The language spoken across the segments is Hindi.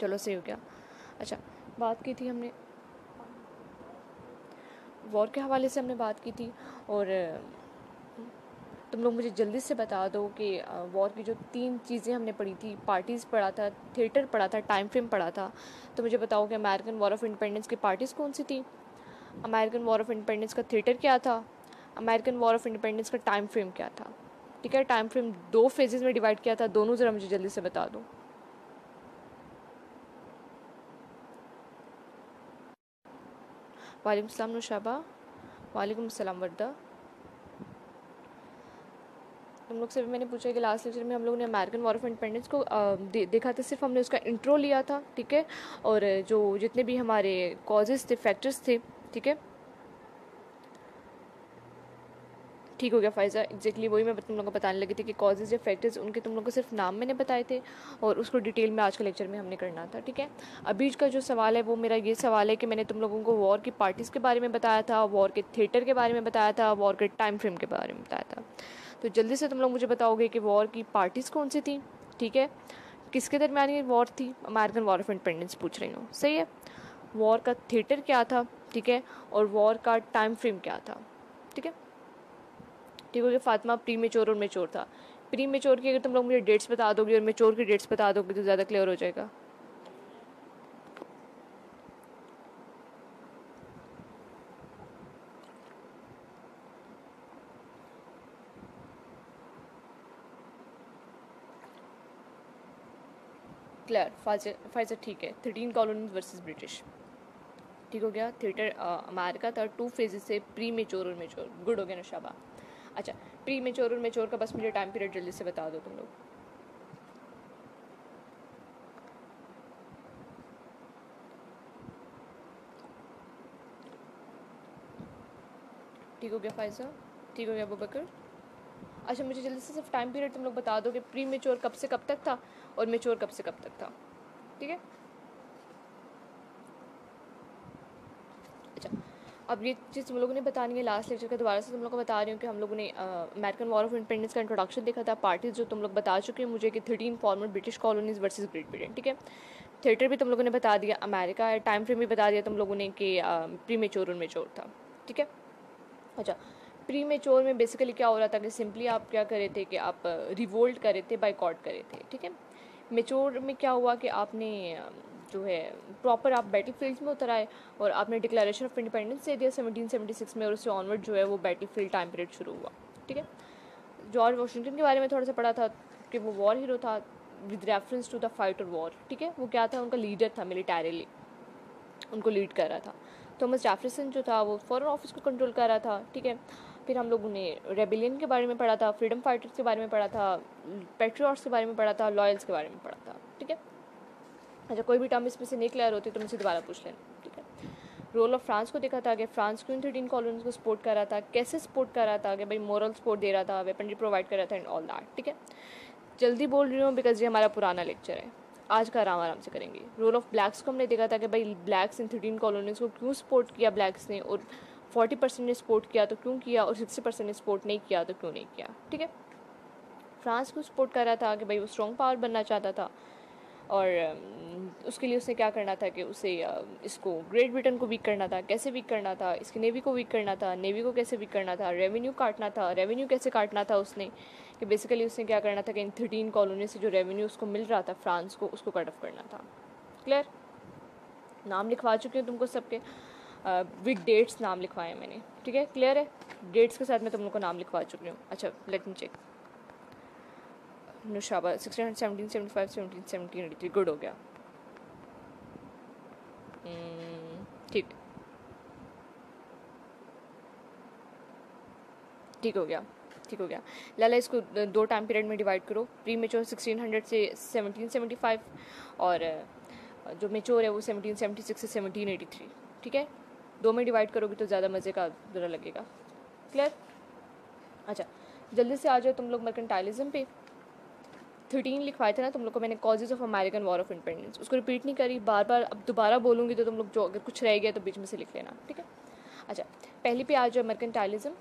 चलो सही हो गया। अच्छा, बात की थी हमने वॉर के हवाले से हमने बात की थी, और तुम लोग मुझे जल्दी से बता दो कि वॉर की जो 3 चीज़ें हमने पढ़ी थी, पार्टीज़ पढ़ा था, थिएटर पढ़ा था, टाइम फ्रेम पढ़ा था, तो मुझे बताओ कि अमेरिकन वॉर ऑफ इंडिपेंडेंस की पार्टीज़ कौन सी थी, अमेरिकन वॉर ऑफ इंडिपेंडेंस का थिएटर क्या था, अमेरिकन वॉर ऑफ इंडिपेंडेंस का टाइम फ्रेम क्या था। ठीक है, टाइम फ्रेम 2 फेजेज़ में डिवाइड किया था, दोनों ज़रा मुझे जल्दी से बता दो। वालेकुम सलाम नुशाबा। वालेकुम सलाम वर्दा। तुम लोग से भी मैंने पूछा कि लास्ट लेक्चर में हम लोग ने अमेरिकन वॉर ऑफ इंडिपेंडेंस को देखा था, सिर्फ हमने उसका इंट्रो लिया था। ठीक है, और जो जितने भी हमारे कॉजेज़ थे, फैक्टर्स थे, ठीक है, ठीक हो गया फ़ायज़ा, एग्जैक्टली वही मैं तुम लोगों को बताने लगी थी कि कॉजेज़ या फैक्टर्स उनके तुम लोगों को सिर्फ नाम मैंने बताए थे, और उसको डिटेल में आज के लेक्चर में हमने करना था। ठीक है, अभी का जो सवाल है वो मेरा ये सवाल है कि मैंने तुम लोगों को वॉर की पार्टीज़ के बारे में बताया था, वॉर के थिएटर के बारे में बताया था, वॉर के टाइम फ्रेम के बारे में बताया था। तो जल्दी से तुम लोग मुझे बताओगे कि वॉर की पार्टीज़ कौन सी थी। ठीक है, किसके दरमियान ये वॉर थी, अमेरिकन वॉर ऑफ इंडिपेंडेंस पूछ रही हूँ, सही है। वॉर का थिएटर क्या था, ठीक है, और वॉर का टाइम फ्रेम क्या था। ठीक है, ठीक हो गया फातिमा। प्री मेच्योर और मेच्योर था। प्री मेच्योर की अगर तुम लोग मुझे डेट्स बता दोगे और मेच्योर की डेट्स बता दोगे तो ज़्यादा क्लियर हो जाएगा। क्लियर फाइजर ठीक है। 13 कॉलोनीज वर्सेस ब्रिटिश, ठीक हो गया। थिएटर अमेरिका था, 2 फेजेस से, प्री मेच्योर और मेच्योर। गुड हो गया नशाबा। अच्छा, प्री मेच्योर और मेच्योर का बस मुझे टाइम पीरियड जल्दी से बता दो तुम लोग। ठीक हो गया फाइजा, ठीक हो गया अबू बकर। अच्छा, मुझे जल्दी से सिर्फ टाइम पीरियड तुम लोग बता दो कि प्री मेच्योर कब से कब तक था और मेच्योर कब से कब तक था। ठीक है, अच्छा, अब ये चीज़ तुम लोगों ने बतानी है लास्ट लेक्चर का, दोबारा से तुम लोग को बता रही हूँ कि हम लोगों ने अमेरिकन वॉर ऑफ इंडिपेंडेंस का इंट्रोडक्शन देखा था, पार्टीज जो तुम लोग बता चुके हैं मुझे कि 13 farmer British colonies versus great Britain. ठीक है, थिएटर भी तुम लोगों ने बता दिया, अमेरिका है, टाइम फ्रेम भी बता दिया तुम लोगों ने कि प्री मेच्योर और मेच्योर था। ठीक है, अच्छा, प्री मेच्योर में बेसिकली क्या हो रहा था कि सिंपली आप क्या करे थे कि आप रिवोल्ट करे थे, बाइकॉट करे थे। ठीक है, मेच्योर में क्या हुआ कि आपने जो है प्रॉपर आप बैटल फील्ड में उतर आए और आपने डिक्लेरेशन ऑफ इंडिपेंडेंस दे दिया 1776 में, और उससे ऑनवर्ड जो है वो बैटल फील्ड टाइम पीरियड शुरू हुआ। ठीक है, जॉर्ज वॉशिंगटन के बारे में थोड़ा सा पढ़ा था कि वो वॉर हीरो था with reference to the fight और वॉर। ठीक है, वो क्या था, उनका लीडर था, मिलिटरीली उनको लीड कर रहा था। थॉमस जेफरसन जो था वो फॉरेन ऑफिस को कंट्रोल कर रहा था। ठीक है, फिर हम लोगों ने रेबिलियन के बारे में पढ़ा था, फ्रीडम फाइटर्स के बारे में पढ़ा था, पेट्रियट्स के बारे में पढ़ा था, लॉयल्स के बारे में पढ़ा था। ठीक है, अच्छा, कोई भी टर्म इसमें से नहीं क्लियर होती तो मुझे दोबारा पूछ लेना। ठीक है, रोल ऑफ फ्रांस को देखा था कि फ्रांस क्यों 13 कॉलोनीज को सपोर्ट कर रहा था, कैसे सपोर्ट कर रहा था, कि भाई मॉरल सपोर्ट दे रहा था, वेपनरी प्रोवाइड कर रहा था एंड ऑल दैट। ठीक है, जल्दी बोल रही हूँ बिकॉज ये हमारा पुराना लेक्चर है, आज का आराम आराम से करेंगे। रोल ऑफ ब्लैक्स को हमने देखा था कि भाई ब्लैक्स इन 13 कॉलोनीज को क्यों सपोर्ट किया ब्लैक्स ने, और 40% ने सपोर्ट किया तो क्यों किया, और 60% ने सपोर्ट नहीं किया तो क्यों नहीं किया। ठीक है, फ्रांस को सपोर्ट कर रहा था कि भाई वो स्ट्रॉन्ग पावर बनना चाहता था, और उसके लिए उसने क्या करना था कि उसे इसको ग्रेट ब्रिटेन को वीक करना था। कैसे वीक करना था, इसकी नेवी को वीक करना था, नेवी को कैसे वीक करना था, रेवेन्यू काटना था। रेवेन्यू कैसे काटना था उसने, कि बेसिकली उसने क्या करना था कि इन 13 कॉलोनी से जो रेवेन्यू उसको मिल रहा था फ्रांस को, उसको कट ऑफ करना था। क्लियर, नाम लिखवा चुकी हूँ तुमको सबके, विद डेट्स नाम लिखवाए हैं मैंने। ठीक है, क्लियर है, डेट्स के साथ मैं तुम लोग को नाम लिखवा चुकी हूँ। अच्छा, लेट मी चेक। नुशाबा 1617, 75, 17, 1783, गुड हो गया। ठीक, ठीक हो गया, ठीक हो गया। लाला इसको 2 टाइम पीरियड में डिवाइड करो, प्री मेच्योर 1600 से 1775, और जो मेच्योर है वो 1776 से 1783। ठीक है, 2 में डिवाइड करोगे तो ज़्यादा मज़े का ज़रा लगेगा। क्लियर, अच्छा, जल्दी से आ जाओ तुम लोग मर्केंटाइलिज्म पे। 13 लिखवाए थे ना तुम लोग को मैंने, causes of American war of independence, उसको रिपीट नहीं करी बार बार, अब दोबारा बोलूँगी तो तुम लोग जो अगर कुछ रह गया तो बीच में से लिख लेना। ठीक है, अच्छा, पहली पे आ जाओ mercantilism,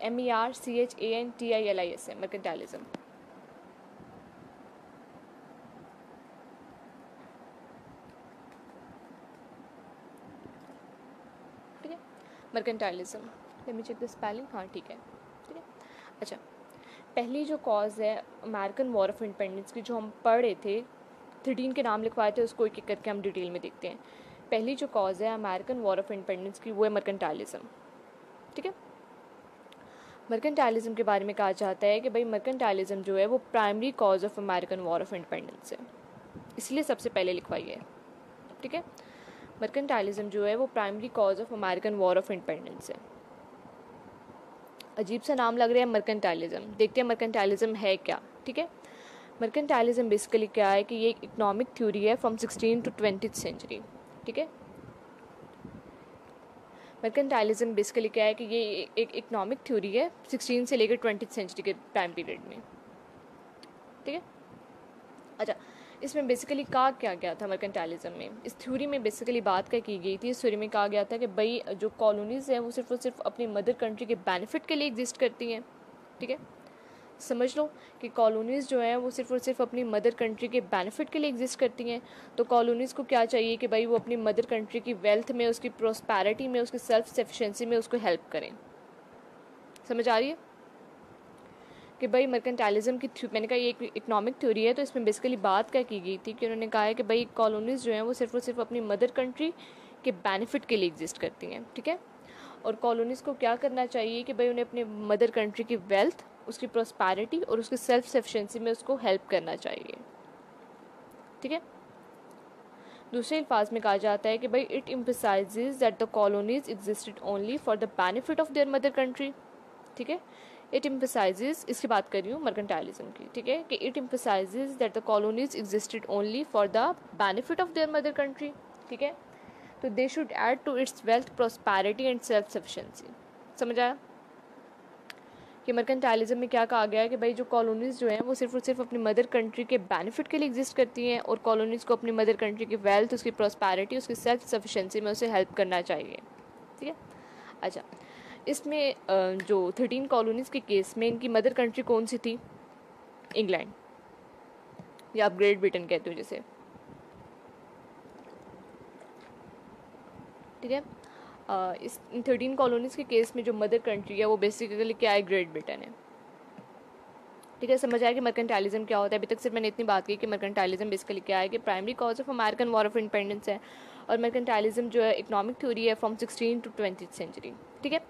MERCHANTILISM, mercantilism. Mercantilism, let me check the spelling, हाँ ठीक है। अच्छा, पहली जो कॉज है अमेरिकन वॉर ऑफ इंडिपेंडेंस की, जो हम पढ़ रहे थे, 13 के नाम लिखवाए थे, उसको एक एक करके हम डिटेल में देखते हैं। पहली जो कॉज है अमेरिकन वॉर ऑफ इंडिपेंडेंस की वो है मर्केंटाइलिज्म। ठीक है, मर्केंटाइलिज्म के बारे में कहा जाता है कि भाई मर्केंटाइलिज्म जो है वो primary cause of American war of independence है, इसलिए सबसे पहले लिखवाई है। ठीक है, मर्केंटाइलिज्म जो है वो primary cause of American war of independence है। अजीब सा नाम लग रहा है मर्केंटाइलिज्म, देखते हैं मर्केंटाइलिज्म है क्या। ठीक है, मर्केंटाइलिज्म बेसिकली क्या है कि ये एक इकोनॉमिक थ्योरी है फ्रॉम 16 to 20th सेंचुरी। ठीक है, मर्केंटाइलिज्म बेसिकली क्या है कि ये एक इकोनॉमिक थ्योरी है 16 से लेकर 20th सेंचुरी के टाइम पीरियड में। ठीक है, अच्छा, इसमें बेसिकली कहा क्या गया था मर्केंटाइलिज्म में, इस थ्योरी में बेसिकली बात क्या की गई थी, इस थ्योरी में कहा गया था कि भाई जो कॉलोनीज़ हैं वो सिर्फ और सिर्फ अपनी मदर कंट्री के बेनिफिट के लिए एग्जिस्ट करती हैं। ठीक है, समझ लो कि कॉलोनीज़ जो हैं वो सिर्फ और सिर्फ अपनी मदर कंट्री के बेनिफिट के लिए एग्जिस्ट करती हैं। तो कॉलोनीज़ को क्या चाहिए कि भाई वो अपनी मदर कंट्री की वेल्थ में, उसकी प्रोस्पैरिटी में, उसकी सेल्फ सफिशेंसी में उसको हेल्प करें। समझ आ रही है कि भाई मर्केंटाइलिज्म की मैंने कहा ये एक इकोनॉमिक थ्योरी है, तो इसमें बेसिकली बात क्या की गई थी कि उन्होंने कहा है कि भाई कॉलोनीज़ जो हैं वो सिर्फ और सिर्फ अपनी मदर कंट्री के बेनिफिट के लिए एग्जिस्ट करती हैं। ठीक है, और कॉलोनीज़ को क्या करना चाहिए कि भाई उन्हें अपने मदर कंट्री की वेल्थ, उसकी प्रोस्पैरिटी और उसकी सेल्फ सफिशेंसी में उसको हेल्प करना चाहिए। ठीक है, दूसरे अल्फाज में कहा जाता है कि भाई it emphasises that the colonies existed only for the benefit of their mother country. ठीक है, इट एम्फसाइजेस, इसकी बात कर रही हूँ मर्केंटाइलिज्म की। ठीक है, कि it emphasises that the colonies existed only for the benefit of their mother country. ठीक है, तो they should add to its wealth, prosperity and self sufficiency. समझ आया कि मर्केंटाइलिज्म में क्या कहा गया है कि भाई जो कॉलोनीज़ जो हैं वो सिर्फ और सिर्फ अपनी मदर कंट्री के बेनिफिट के लिए एग्जिस्ट करती हैं, और कॉलोनीज़ को अपनी मदर कंट्री की वेल्थ, उसकी प्रोस्पैरिटी, उसकी सेल्फ सफिशेंसी में उसे हेल्प करना चाहिए। ठीक है, अच्छा, इसमें जो 13 कॉलोनीज़ के केस में इनकी मदर कंट्री कौन सी थी? इंग्लैंड, या आप ग्रेट ब्रिटेन कहते हो जैसे। ठीक है, इस 13 कॉलोनीज़ के केस में जो मदर कंट्री है वो बेसिकली क्या है? ग्रेट ब्रिटेन है। ठीक है, समझ आया कि मर्केंटाइलिज्म क्या होता है। अभी तक सिर्फ मैंने इतनी बात की कि मर्केंटाइलिज्म बेसिकली क्या है, कि primary cause of American war of independence है, और मर्केंटाइलिज्म जो है इकोनॉमिक थ्योरी है फ्रॉम 16 to 20th सेंचुरी। ठीक है,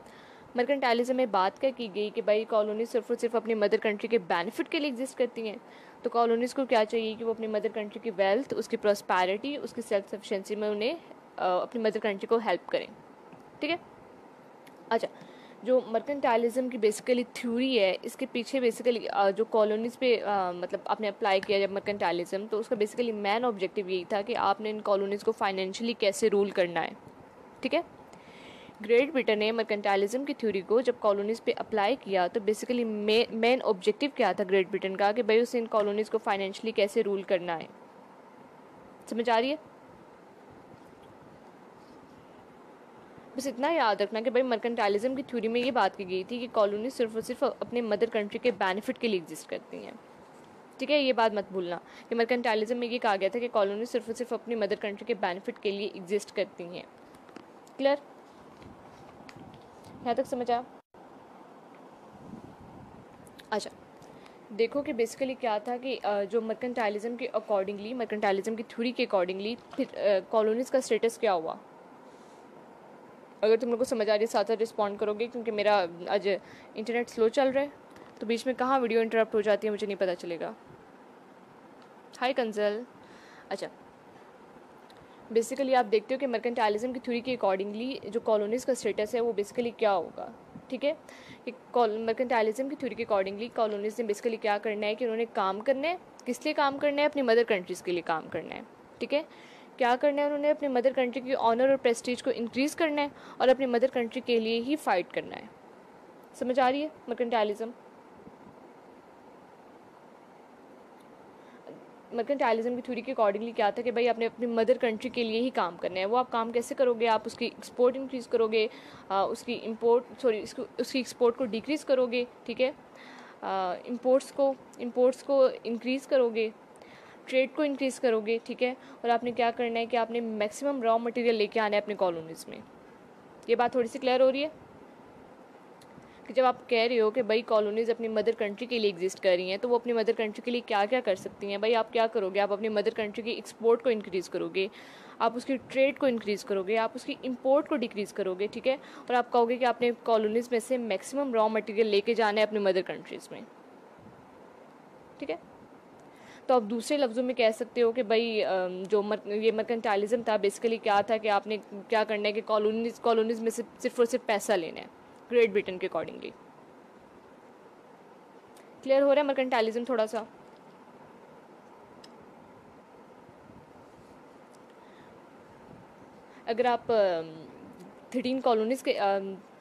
मर्केंटाइलिज्म में बात क्या की गई कि भाई कॉलोनीज सिर्फ और सिर्फ अपनी मदर कंट्री के बेनिफिट के लिए एग्जिस्ट करती हैं। तो कॉलोनीज़ को क्या चाहिए कि वो अपनी मदर कंट्री की वेल्थ, उसकी प्रोस्पैरिटी, उसकी सेल्फ सफिशेंसी में उन्हें अपनी मदर कंट्री को हेल्प करें। ठीक है, अच्छा, जो मर्केंटाइलिज्म की बेसिकली थ्योरी है, इसके पीछे बेसिकली जो कॉलोनीज़ पे मतलब आपने अप्लाई किया जब मर्केंटाइलिज्म, तो उसका बेसिकली मेन ऑब्जेक्टिव यही था कि आपने इन कॉलोनीज़ को फाइनेंशियली कैसे रूल करना है। ठीक है, ग्रेट ब्रिटेन ने मर्केंटाइलिज्म की थ्योरी को जब कॉलोनीज़ पे अप्लाई किया, तो बेसिकली मेन ऑब्जेक्टिव क्या था ग्रेट ब्रिटेन का, कि भाई उसे इन कॉलोनीज़ को फाइनेंशियली कैसे रूल करना है। समझ आ रही है? बस इतना याद रखना कि भाई मर्केंटाइलिज्म की थ्योरी में ये बात की गई थी कि कॉलोनी सिर्फ और सिर्फ अपने मदर कंट्री के बेनिफिट के लिए एग्जिस्ट करती हैं। ठीक है, ये बात मत भूलना कि मर्केंटाइलिज्म में ये कहा गया था कि कॉलोनी सिर्फ और सिर्फ अपनी मदर कंट्री के बेनिफिट के लिए एग्जिस्ट करती हैं। क्लियर? यहाँ तक समझ आया? अच्छा, देखो कि बेसिकली क्या था कि जो मर्केंटाइलिज्म के अकॉर्डिंगली, मर्केंटाइलिज्म की थ्योरी के अकॉर्डिंगली फिर कॉलोनीज़ का स्टेटस क्या हुआ। अगर तुम लोग को समझ आ रही है साथ साथ रिस्पॉन्ड करोगे, क्योंकि मेरा आज इंटरनेट स्लो चल रहा है, तो बीच में कहाँ वीडियो इंटरप्ट हो जाती है मुझे नहीं पता चलेगा। हाय कंजल। अच्छा, बेसिकली आप देखते हो कि मर्केंटाइलिज्म की थ्योरी के अकॉर्डिंगली जो कॉलोनीज़ का स्टेटस है वो बेसिकली क्या होगा। ठीक है, कि मर्केंटाइलिज्म की थ्योरी के अकॉर्डिंगली कॉलोनीज़ ने बेसिकली क्या करना है कि उन्होंने काम करना है, किस लिए काम करना है? अपनी मदर कंट्रीज़ के लिए काम करना है। ठीक है, क्या करना है उन्होंने? अपनी मदर कंट्री की ऑनर और प्रेस्टीज को इंक्रीज़ करना है, और अपनी मदर कंट्री के लिए ही फाइट करना है। समझ आ रही है मर्केंटाइलिज्म? मर्केंटाइलिज्म की थ्योरी के अकॉर्डिंगली क्या था कि भाई आपने अपनी मदर कंट्री के लिए ही काम करना है। वो आप काम कैसे करोगे? आप उसकी एक्सपोर्ट इंक्रीज़ करोगे, उसकी उसकी एक्सपोर्ट को डिक्रीज़ करोगे। ठीक है, इंपोर्ट्स को इंक्रीज़ करोगे, ट्रेड को इंक्रीज़ करोगे। ठीक है, और आपने क्या करना है कि आपने मैक्सिमम रॉ मटेरियल लेके आना है अपने कॉलोनीज़ में। ये बात थोड़ी सी क्लियर हो रही है कि जब आप कह रहे हो कि भाई कॉलोनीज़ अपनी मदर कंट्री के लिए एग्जिस्ट कर रही हैं, तो वो अपनी मदर कंट्री के लिए क्या क्या कर सकती हैं। भाई आप क्या करोगे, आप अपनी मदर कंट्री की एक्सपोर्ट को इंक्रीज़ करोगे, आप उसकी ट्रेड को इंक्रीज़ करोगे, आप उसकी इंपोर्ट को डिक्रीज़ करोगे, ठीक है। और आप कहोगे कि आपने कॉलोनीज़ में से मैक्सिमम रॉ मटेरियल लेके जाना है अपनी मदर कंट्रीज़ में, ठीक है। तो आप दूसरे लफ्ज़ों में कह सकते हो कि भाई ये मर्केंटाइलिज्म था, बेसिकली क्या था कि आपने क्या करना है कि कॉलोनीज़ में से सिर्फ और सिर्फ पैसा लेना है ग्रेट ब्रिटेन के अकॉर्डिंगली। क्लियर हो रहा है मर्केंटाइलिज्म थोड़ा सा? अगर आप 13 कॉलोनीज़ के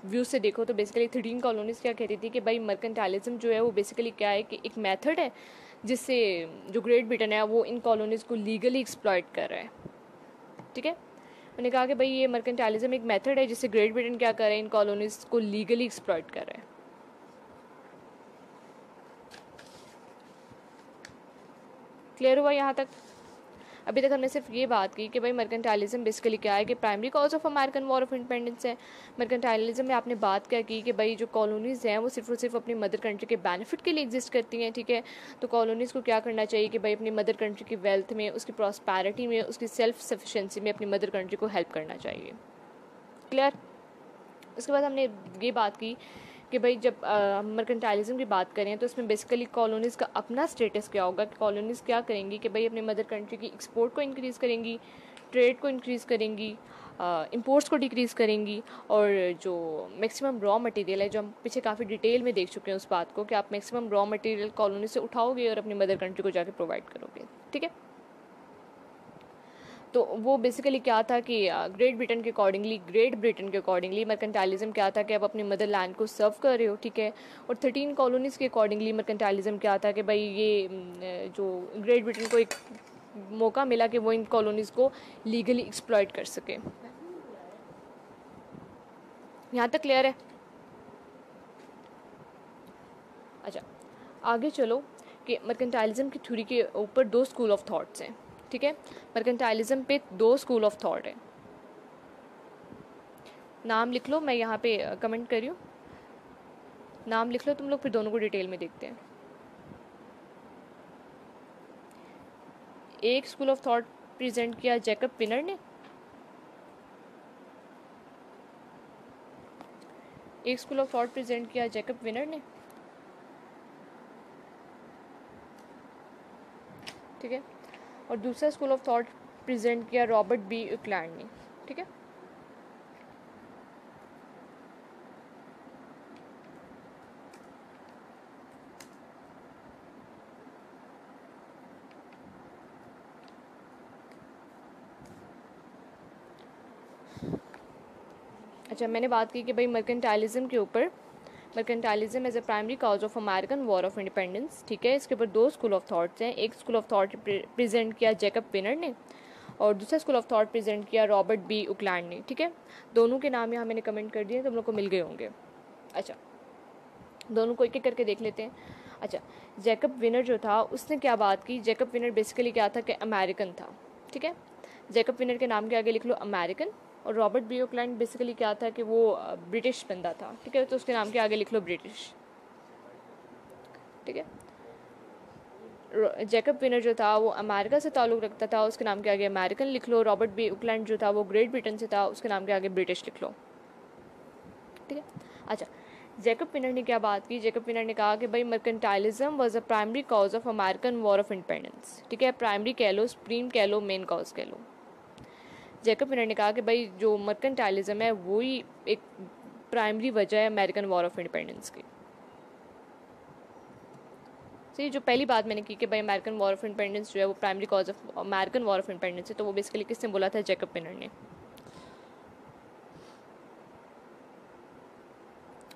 व्यू से देखो तो बेसिकली 13 कॉलोनीज़ क्या कहती थी कि भाई मर्केंटाइलिज्म जो है वो बेसिकली क्या है कि एक मेथड है जिससे जो ग्रेट ब्रिटेन है वो इन कॉलोनीज़ को लीगली एक्सप्लॉइट कर रहा है, ठीक है। मैंने कहा कि भाई ये मर्केंटाइलिज्म एक मेथड है जिससे ग्रेट ब्रिटेन क्या कर रहा है, इन कॉलोनीज़ को लीगली एक्सप्लॉइट कर रहा है। क्लियर हुआ यहाँ तक? अभी तक हमने सिर्फ ये बात की कि भाई मर्केंटाइलिज्म बेसिकली क्या है कि primary cause of American war of independence है। मर्केंटाइलिज्म में आपने बात क्या की कि भाई जो कॉलोनीज़ हैं वो सिर्फ और सिर्फ अपनी मदर कंट्री के बेनिफिट के लिए एग्जिस्ट करती हैं, ठीक है। तो कॉलोनीज़ को क्या करना चाहिए कि भाई अपनी मदर कंट्री की वेल्थ में, उसकी प्रॉस्पैरिटी में, उसकी सेल्फ सफिशेंसी में अपनी मदर कंट्री को हेल्प करना चाहिए। क्लियर? उसके बाद हमने ये बात की कि भाई जब हम मर्केंटाइलिज्म की बात करें तो इसमें बेसिकली कॉलोनीज़ का अपना स्टेटस क्या होगा कि कॉलोनीज़ क्या करेंगी कि भाई अपनी मदर कंट्री की एक्सपोर्ट को इंक्रीज़ करेंगी, ट्रेड को इंक्रीज़ करेंगी, इंपोर्ट्स को डिक्रीज़ करेंगी, और जो मैक्सिमम रॉ मटेरियल है, जो हम पीछे काफ़ी डिटेल में देख चुके हैं उस बात को, कि आप मैक्सिमम रॉ मटेरियल कॉलोनी से उठाओगे और अपनी मदर कंट्री को जाके प्रोवाइड करोगे, ठीक है। तो वो बेसिकली क्या था कि ग्रेट ब्रिटेन के अकॉर्डिंगली मर्केंटाइलिज्म क्या था कि आप अपनी मदर लैंड को सर्व कर रहे हो, ठीक है। और 13 कॉलोनीज़ के अकॉर्डिंगली मर्केंटाइलिज्म क्या था कि भाई ये जो ग्रेट ब्रिटेन को एक मौका मिला कि वो इन कॉलोनीज़ को लीगली एक्सप्लॉइट कर सके। यहाँ तक क्लियर है? अच्छा, आगे चलो कि मर्केंटाइलिज्म की थ्योरी के ऊपर 2 स्कूल ऑफ थॉट्स हैं, ठीक है। मर्केंटाइलिज्म पे 2 स्कूल ऑफ थॉट है। नाम लिख लो, मैं यहाँ पे कमेंट कर रही हूँ, नाम लिख लो तुम लोग, फिर दोनों को डिटेल में देखते हैं। एक स्कूल ऑफ थॉट प्रेजेंट किया जैकब विनर ने, एक स्कूल ऑफ थॉट प्रेजेंट किया जैकब विनर ने, ठीक है। और दूसरा स्कूल ऑफ थॉट प्रेजेंट किया रॉबर्ट बी यूक्लैंड ने, ठीक है। अच्छा, मैंने बात की कि भाई मर्केंटाइलिज्म के ऊपर, mercantilism as a primary cause of American war of independence, ठीक है। इसके ऊपर 2 स्कूल ऑफ थॉट्स हैं। एक स्कूल ऑफ थॉट प्रेजेंट किया जैकब विनर ने और दूसरा स्कूल ऑफ थॉट प्रेजेंट किया रॉबर्ट बी यूक्लैंड ने, ठीक है। दोनों के नाम यहाँ मैंने कमेंट कर दिए, तुम लोग को मिल गए होंगे। अच्छा, दोनों को एक एक करके देख लेते हैं। अच्छा, जैकब विनर जो था उसने क्या बात की, जैकब विनर बेसिकली क्या था कि अमेरिकन था, ठीक है। जैकब विनर के नाम के आगे लिख लो अमेरिकन, और रॉबर्ट बी यूक्लैंड बेसिकली क्या था कि वो ब्रिटिश बंदा था, ठीक है। तो उसके नाम के आगे लिख लो ब्रिटिश, ठीक है। जैकब विनर जो था वो अमेरिका से ताल्लुक़ रखता था, उसके नाम के आगे अमेरिकन लिख लो। रॉबर्ट बी यूक्लैंड जो था वो ग्रेट ब्रिटेन से था, उसके नाम के आगे ब्रिटिश लिख लो, ठीक है। अच्छा, जैकब विनर ने क्या बात की, जैकब विनर ने कहा कि भाई mercantilism was a primary cause of American war of independence, ठीक है। प्राइमरी कह लो, सुप्रीम कह लो, मेन कॉज कह लो। जैकब विनर ने कहा कि भाई जो मर्केंटाइलिज्म है वही एक प्राइमरी वजह है अमेरिकन वॉर ऑफ इंडिपेंडेंस की। सही, जो पहली बात मैंने की कि भाई अमेरिकन वॉर ऑफ इंडिपेंडेंस जो है वो primary cause of American war of independence है, तो वो बेसिकली किसने बोला था, जैकब विनर ने।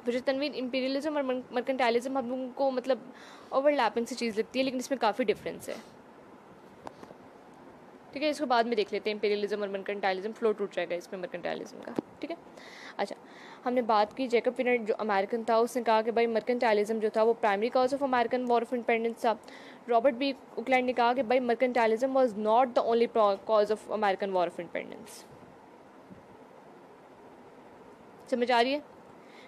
फिर तनवीर, इंपीरियलिज्म और मर्केंटाइलिज्म हम लोगों को मतलब ओवरलैपिंग सी चीज़ लगती है, लेकिन इसमें काफ़ी डिफरेंस है, ठीक है। इसको बाद में देख लेते हैं, इंपीरियलिज्म और मर्केंटाइलिज्म, फ्लो टूट जाएगा इसमें मर्केंटाइलिज्म का, ठीक है। अच्छा, हमने बात की जैकब विनर जो अमेरिकन था उसने कहा कि भाई मर्केंटाइलिज्म जो था वो primary cause of American war of independence था। रॉबर्ट बी यूक्लैंड ने कहा कि भाई mercantilism was not the only cause of American war of independence. समझ आ रही है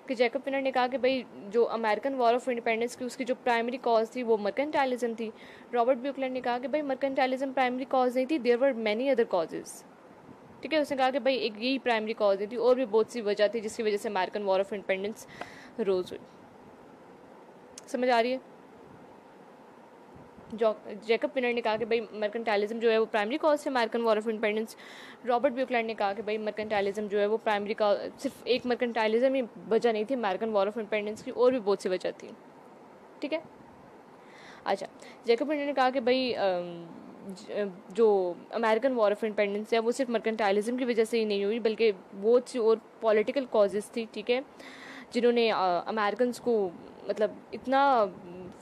कि जैकब पिनर ने कहा कि भाई जो अमेरिकन वॉर ऑफ इंडिपेंडेंस की उसकी जो प्राइमरी कॉज थी वो मर्केंटाइलिज्म थी। रॉबर्ट ब्यूकलैंड ने कहा कि भाई मर्केंटाइलिज्म प्राइमरी कॉज नहीं थी, there were many other causes. ठीक है, उसने कहा कि भाई एक यही प्राइमरी कॉज नहीं थी, और भी बहुत सी वजह थी जिसकी वजह से अमेरिकन वॉर ऑफ इंडिपेंडेंस रोज हुई। समझ आ रही है। जैकब पिनर ने कहा कि भाई मर्केंटाइलिज्म जो है वो प्राइमरी कॉज है American war of independence. Robert Ekelund ने कहा कि भाई मर्केंटाइलिज्म जो है वो प्राइमरी का सिर्फ एक मर्केंटाइलिज्म ही वजह नहीं थी अमेरिकन वॉर ऑफ इंडिपेंडेंस की, और भी बहुत सी वजह थी। ठीक है, अच्छा, जैकब पिनर ने कहा कि भाई जो अमेरिकन वॉर ऑफ इंडिपेंडेंस है वो सिर्फ मर्केंटाइलिज्म की वजह से ही नहीं हुई, बल्कि बहुत सी और पॉलिटिकल कॉजेज़ थी। ठीक है, जिन्होंने अमेरिकन को मतलब इतना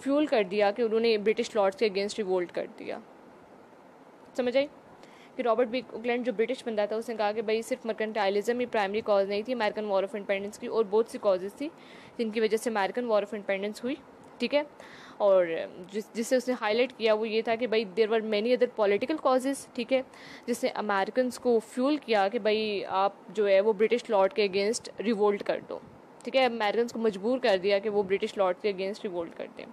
फ्यूल कर दिया कि उन्होंने ब्रिटिश लॉर्ड्स के अगेंस्ट रिवोल्ट कर दिया। समझ आई कि रॉबर्ट ब्यूकलैंड जो ब्रिटिश बंदा था उसने कहा कि भाई सिर्फ मर्केंटाइलिज्म ही प्राइमरी कॉज नहीं थी अमेरिकन वॉर ऑफ इंडिपेंडेंस की, और बहुत सी कॉजेज़ थी जिनकी वजह से अमेरिकन वॉर ऑफ इंडिपेंडेंस हुई। ठीक है, और जिससे उसने हाईलाइट किया वो ये था कि भाई there were many other political causes. ठीक है, जिसने अमेरिकन को फ्यूल किया कि भाई आप जो है वो ब्रिटिश लॉर्ड के अगेंस्ट रिवोल्ट कर दो। ठीक है, अमेरिकन को मजबूर कर दिया कि वो ब्रिटिश लॉर्ड के अगेंस्ट रिवोल्ट कर दें।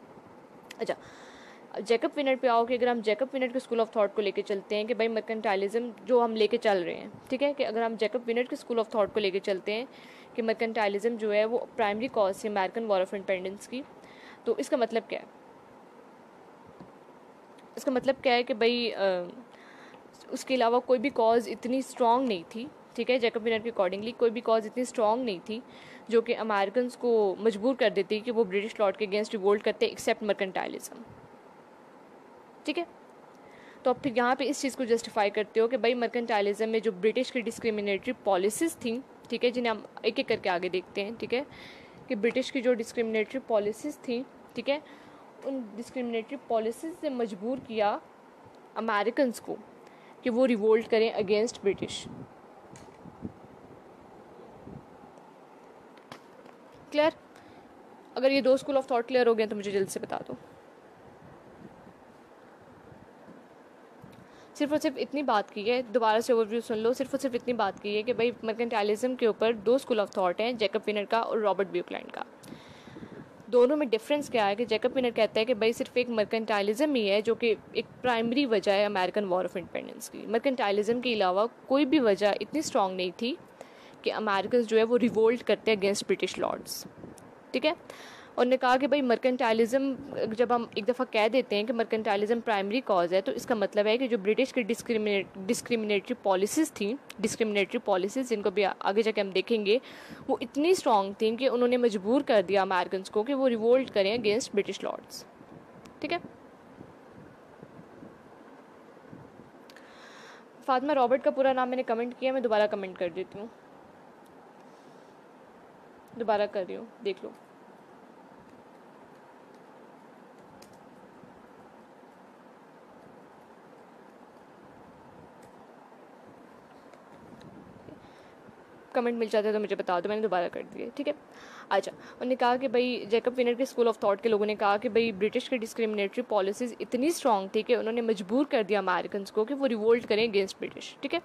अच्छा, जैकब पिनर पे आओ कि अगर हम जैकब पिनर के स्कूल ऑफ थॉट को लेके चलते हैं कि भाई मर्केंटाइलिज्म जो हम लेके चल रहे हैं, ठीक है, कि अगर हम जैकब पिनर के स्कूल ऑफ थॉट को लेके चलते हैं कि मर्केंटाइलिज्म जो है वो प्राइमरी कॉज है अमेरिकन वॉर ऑफ इंडिपेंडेंस की, तो इसका मतलब क्या है? इसका मतलब क्या है कि भाई उसके अलावा कोई भी कॉज इतनी स्ट्रॉन्ग नहीं थी। ठीक है, जैकब पिनर के अकॉर्डिंगली कोई भी कॉज इतनी स्ट्रॉन्ग नहीं थी जो कि अमेरिकन को मजबूर कर देती कि वो ब्रिटिश लॉर्ड के अगेंस्ट रिवोल्ट करते एक्सेप्ट मर्केंटाइलिज्म। ठीक है, तो अब फिर यहाँ पे इस चीज़ को जस्टिफाई करते हो कि भाई मर्केंटाइलिज्म में जो ब्रिटिश की डिस्क्रिमिनेटरी पॉलिसीज़ थी, ठीक है, जिन्हें हम एक एक करके आगे देखते हैं। ठीक है, कि ब्रिटिश की जो डिस्क्रिमिनेटरी पॉलिसीज़ थी, ठीक है, उन डिस्क्रिमिनेटरी पॉलिसीज़ से मजबूर किया अमेरिकन को कि वो रिवोल्ट करें अगेंस्ट ब्रिटिश। क्लियर? अगर ये दो स्कूल ऑफ थॉट क्लियर हो गए तो मुझे जल्द से बता दो। सिर्फ और सिर्फ इतनी बात की है, दोबारा से ओवरव्यू सुन लो, सिर्फ और सिर्फ इतनी बात की है कि भाई मर्केंटाइलिज्म के ऊपर दो स्कूल ऑफ थॉट हैं, जैकब पिनर का और रॉबर्ट ब्यूकलैंड का। दोनों में डिफरेंस क्या है कि जैकब पिनर कहता है कि भाई सिर्फ एक मर्केंटाइलिज्म ही है जो कि एक प्राइमरी वजह है अमेरिकन वॉर ऑफ इंडिपेंडेंस की। मर्केंटाइलिज्म के अलावा कोई भी वजह इतनी स्ट्रॉन्ग नहीं थी कि अमेरिकन जो है वो रिवोल्ट करते हैं अगेंस्ट ब्रिटिश लॉर्ड्स। ठीक है, उन्होंने कहा कि भाई मर्केंटाइलिज्म जब हम एक दफ़ा कह देते हैं कि मर्केंटाइलिज्म प्राइमरी कॉज है, तो इसका मतलब है कि जो ब्रिटिश की डिस्क्रिमिनेटरी पॉलिसीज़ थी, डिस्क्रिमिनेटरी पॉलिसीज़ जिनको भी आगे जाके हम देखेंगे, वो इतनी स्ट्रॉन्ग थी कि उन्होंने मजबूर कर दिया अमेरिकन को कि वो रिवोल्ट करें अगेंस्ट ब्रिटिश लॉर्ड्स। ठीक है, फातिमा रॉबर्ट का पूरा नाम मैंने कमेंट किया, मैं दोबारा कमेंट कर देती हूँ, दोबारा कर रही हूँ, देख लो। कमेंट मिल जाता है तो मुझे बता दो, मैंने दोबारा कर दिए। ठीक है, अच्छा, उन्होंने कहा कि भाई जैकब पिनर के स्कूल ऑफ थॉट के लोगों ने कहा कि भाई ब्रिटिश की डिस्क्रिमिनेटरी पॉलिसीज़ इतनी स्ट्रॉन्ग थी कि उन्होंने मजबूर कर दिया अमेरिकन को कि वो रिवोल्ट करें अगेंस्ट ब्रिटिश। ठीक है,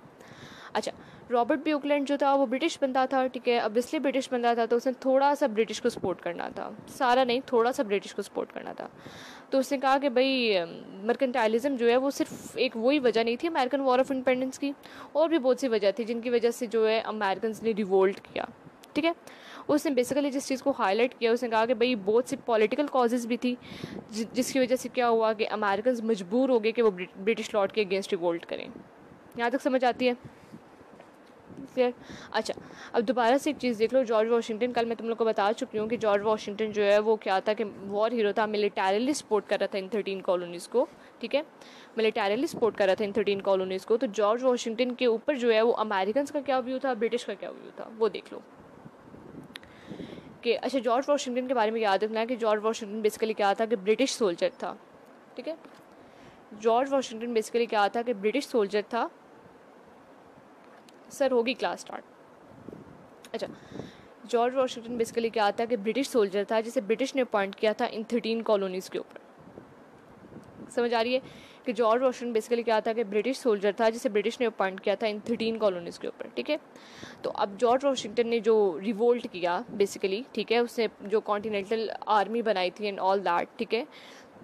अच्छा, रॉबर्ट ब्यूकलैंड जो था वो ब्रिटिश बंदा था। ठीक है, ऑब्वियसली ब्रिटिश बंदा था तो उसने थोड़ा सा ब्रिटिश को सपोर्ट करना था, सारा नहीं, थोड़ा सा ब्रिटिश को सपोर्ट करना था। तो उसने कहा कि भाई मर्केंटाइलिज्म जो है वो सिर्फ एक वही वजह नहीं थी अमेरिकन वॉर ऑफ इंडिपेंडेंस की, और भी बहुत सी वजह थी जिनकी वजह से जो है अमेरिकन ने रिवोल्ट किया। ठीक है, उसने बेसिकली जिस चीज़ को हाईलाइट किया उसने कहा कि भाई बहुत सी पॉलिटिकल कॉजेज़ भी थी जिसकी वजह से क्या हुआ कि अमेरिकन मजबूर हो गए कि वो ब्रिटिश लॉर्ड के अगेंस्ट रिवोल्ट करें। यहाँ तक समझ आती है? क्लियर? अच्छा, अब दोबारा से एक चीज़ देख लो, जॉर्ज वाशिंगटन, कल मैं तुम लोग को बता चुकी हूँ कि जॉर्ज वाशिंगटन जो है वो क्या था कि वॉर हीरो था, मिलिटरीली सपोर्ट कर रहा था इन 13 कॉलोनीज़ को। ठीक है, मिलिटरीली सपोर्ट कर रहा था इन 13 कॉलोनीज़ को। तो जॉर्ज वाशिंगटन के ऊपर जो है वो अमेरिकन का क्या व्यू था, ब्रिटिश का क्या व्यू था, वो देख लो कि अच्छा, जॉर्ज वाशिंगटन के बारे में याद रखना है कि जॉर्ज वाशिंगटन बेसिकली क्या था कि ब्रिटिश सोल्जर था। ठीक है, जॉर्ज वाशिंगटन बेसिकली क्या था कि ब्रिटिश सोल्जर था। सर होगी क्लास स्टार्ट। अच्छा, जॉर्ज वाशिंगटन बेसिकली क्या था कि ब्रिटिश सोल्जर था जिसे ब्रिटिश ने अपॉइंट किया था इन 13 कॉलोनीज़ के ऊपर। समझ आ रही है कि जॉर्ज वॉशिंगटन बेसिकली क्या था कि ब्रिटिश सोल्जर था जिसे ब्रिटिश ने अपॉइंट किया था इन 13 कॉलोनीज़ के ऊपर, ठीक है। तो अब जॉर्ज वॉशिंगटन ने जो रिवोल्ट किया बेसिकली, ठीक है, उसने जो कॉन्टिनेंटल आर्मी बनाई थी एंड ऑल दैट, ठीक है।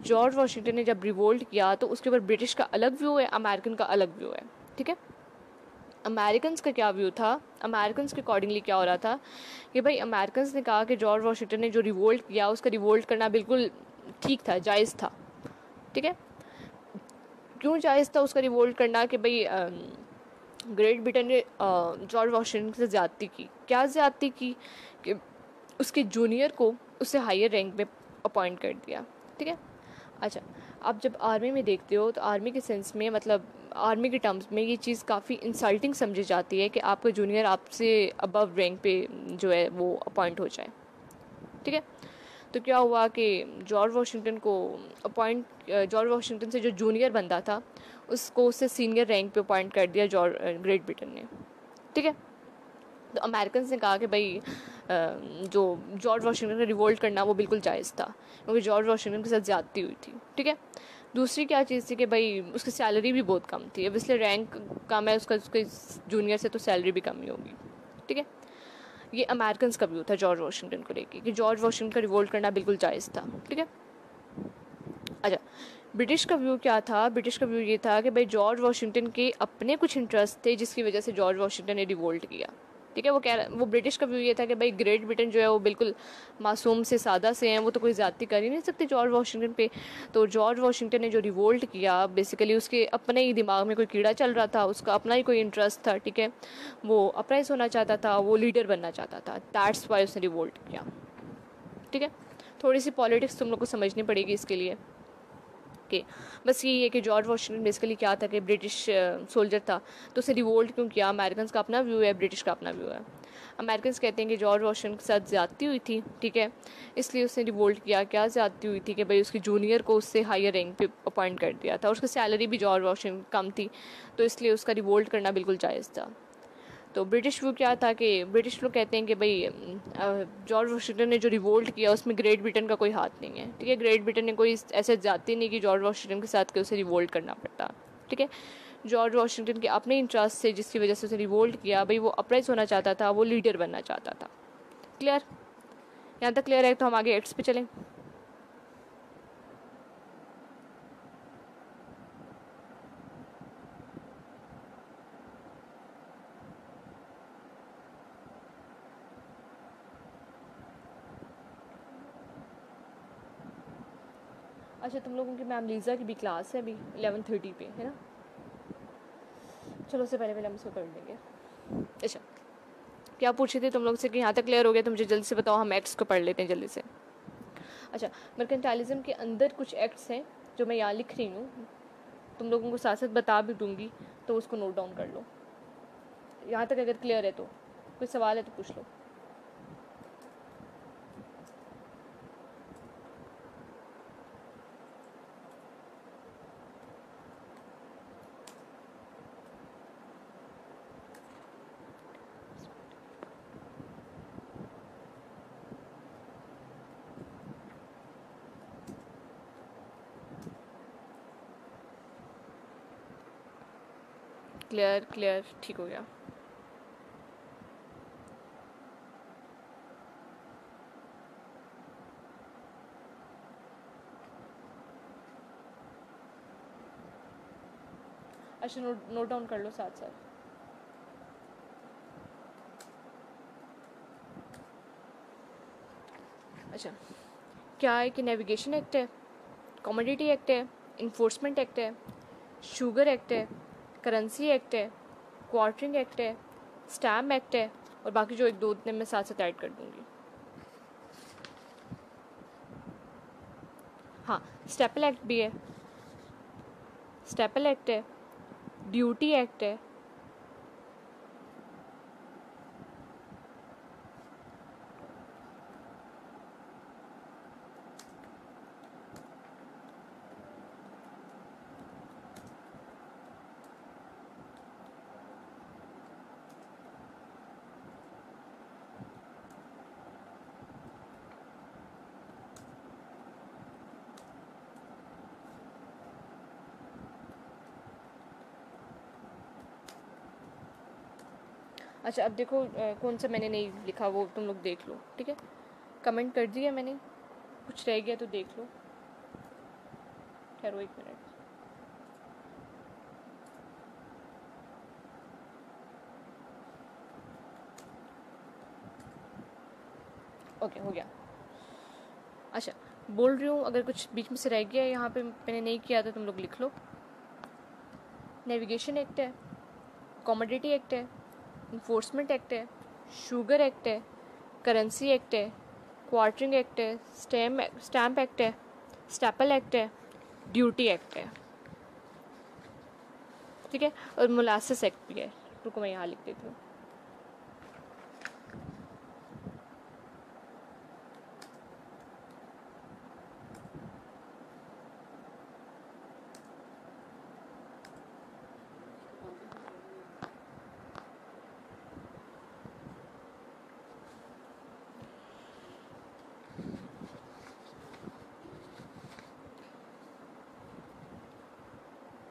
जॉर्ज वॉशिंगटन ने जब रिवोल्ट किया तो उसके ऊपर ब्रिटिश का अलग व्यू है, अमेरिकन का अलग व्यू है, ठीक है। अमेरिकन का क्या व्यू था, अमेरिकन के अकॉर्डिंगली क्या हो रहा था कि भाई अमेरिकन ने कहा कि जॉर्ज वॉशिंगटन ने जो रिवोल्ट किया उसका रिवोल्ट करना बिल्कुल ठीक था, जायज़ था, ठीक है। क्यों जायज़ था उसका रिवोल्ट करना कि भाई ग्रेट ब्रिटेन ने जॉर्ज वॉशिंगटन से ज़्यादती की। क्या ज़्यादती की कि उसके जूनियर को उससे हायर रैंक में अपॉइंट कर दिया, ठीक है। अच्छा, आप जब आर्मी में देखते हो तो आर्मी के सेंस में, मतलब आर्मी के टर्म्स में ये चीज़ काफ़ी इंसल्टिंग समझी जाती है कि आपका जूनियर आपसे अबव रैंक पे जो है वो अपॉइंट हो जाए, ठीक है। तो क्या हुआ कि जॉर्ज वाशिंगटन से जो जूनियर बंदा था उसको उससे सीनियर रैंक पे अपॉइंट कर दिया ग्रेट ब्रिटेन ने, ठीक है। तो अमेरिकन ने कहा कि भाई जो जॉर्ज वाशिंगटन का रिवोल्ट करना वो बिल्कुल जायज़ था क्योंकि जॉर्ज वाशिंगटन के साथ ज़्यादती हुई थी, ठीक है। दूसरी क्या चीज़ थी कि भाई उसकी सैलरी भी बहुत कम थी, अब इसलिए रैंक कम है उसका, उसके जूनियर से तो सैलरी भी कम ही होगी, ठीक है। ये अमेरिकन का व्यू था जॉर्ज वाशिंगटन को लेके कि जॉर्ज वाशिंगटन का रिवोल्ट करना बिल्कुल जायज़ था, ठीक है। अच्छा, ब्रिटिश का व्यू क्या था, ब्रिटिश का व्यू ये था कि भाई जॉर्ज वाशिंगटन के अपने कुछ इंटरेस्ट थे जिसकी वजह से जॉर्ज वाशिंगटन ने रिवोल्ट किया, ठीक है। वो ब्रिटिश का व्यू ये था कि भाई ग्रेट ब्रिटेन जो है वो बिल्कुल मासूम से सादा से हैं, वो तो कोई ज़्यादती कर ही नहीं सकते जॉर्ज वाशिंगटन पे। तो जॉर्ज वाशिंगटन ने जो रिवोल्ट किया बेसिकली उसके अपने ही दिमाग में कोई कीड़ा चल रहा था, उसका अपना ही कोई इंटरेस्ट था, ठीक है। वो अपराइज होना चाहता था, वो लीडर बनना चाहता था, दैट्स वाई उसने रिवोल्ट किया, ठीक है। थोड़ी सी पॉलिटिक्स तुम लोग को समझनी पड़ेगी इसके लिए के। बस यही है कि जॉर्ज वाशिंगटन बेसिकली क्या था कि ब्रिटिश सोल्जर था, तो उसने रिवोल्ट क्यों किया। अमेरिकन का अपना व्यू है, ब्रिटिश का अपना व्यू है। अमेरिकन कहते हैं कि जॉर्ज वाशिंगटन के साथ ज़्यादती हुई थी, ठीक है, इसलिए उसने रिवोल्ट किया। क्या ज़्यादती हुई थी कि भाई उसके जूनियर को उससे हायर रैंक पे अपॉइंट कर दिया था और उसकी सैलरी भी जॉर्ज वाशिंगटन कम थी, तो इसलिए उसका रिवोल्ट करना बिल्कुल जायज़ था। तो ब्रिटिश व्यू क्या था कि ब्रिटिश लोग कहते हैं कि भाई जॉर्ज वाशिंगटन ने जो रिवोल्ट किया उसमें ग्रेट ब्रिटेन का कोई हाथ नहीं है, ठीक है। ग्रेट ब्रिटेन ने कोई ऐसे जाती नहीं कि जॉर्ज वाशिंगटन के साथ कि उसे रिवोल्ट करना पड़ता, ठीक है। जॉर्ज वाशिंगटन के अपने इंटरेस्ट से जिसकी वजह से उसे रिवोल्ट किया, भाई वो अपराइज होना चाहता था, वो लीडर बनना चाहता था। क्लियर? यहाँ तक क्लियर है तो हम आगे एक्ट्स पे चलें। अच्छा, तुम लोगों की मैम लीज़ा की भी क्लास है अभी 11:30 पे, है ना। चलो उससे पहले पहले हम इसको कर लेंगे। अच्छा, क्या पूछ रही थी तुम लोग से कि यहाँ तक क्लियर हो गया तो मुझे जल्दी से बताओ, हम एक्ट्स को पढ़ लेते हैं जल्दी से। अच्छा, मर्केंटाइलिज्म के अंदर कुछ एक्ट्स हैं जो मैं यहाँ लिख रही हूँ, तुम लोगों को साथ साथ बता भी दूँगी, तो उसको नोट डाउन कर लो। यहाँ तक अगर क्लियर है तो कोई सवाल है तो पूछ लो। क्लियर क्लियर, ठीक हो गया। अच्छा, नोट डाउन कर लो साथ साथ। अच्छा, क्या है कि नेविगेशन एक्ट है, कमोडिटी एक्ट है, इन्फोर्समेंट एक्ट है, शुगर एक्ट है, करेंसी एक्ट है, क्वार्टरिंग एक्ट है, स्टैम्प एक्ट है, और बाकी जो एक दो दिन मैं साथ साथ ऐड कर दूँगी। हाँ, स्टेपल एक्ट भी है, स्टेपल एक्ट है, ड्यूटी एक्ट है, अच्छा अब देखो कौन सा मैंने नहीं लिखा वो तुम लोग देख लो, ठीक है। कमेंट कर दिया मैंने, कुछ रह गया तो देख लो। ठहरो 1 मिनट। ओके हो गया। अच्छा बोल रही हूँ, अगर कुछ बीच में से रह गया यहाँ पे मैंने नहीं किया तो तुम लोग लिख लो। नेविगेशन एक्ट है, कॉमोडिटी एक्ट है, इन्फोर्समेंट एक्ट है, शुगर एक्ट है, करेंसी एक्ट है, क्वार्टरिंग एक्ट है, स्टैम्प एक्ट है, स्टैपल एक्ट है, ड्यूटी एक्ट है, ठीक है। और मोलासिस एक्ट भी है। रुको मैं यहाँ लिख देती हूँ।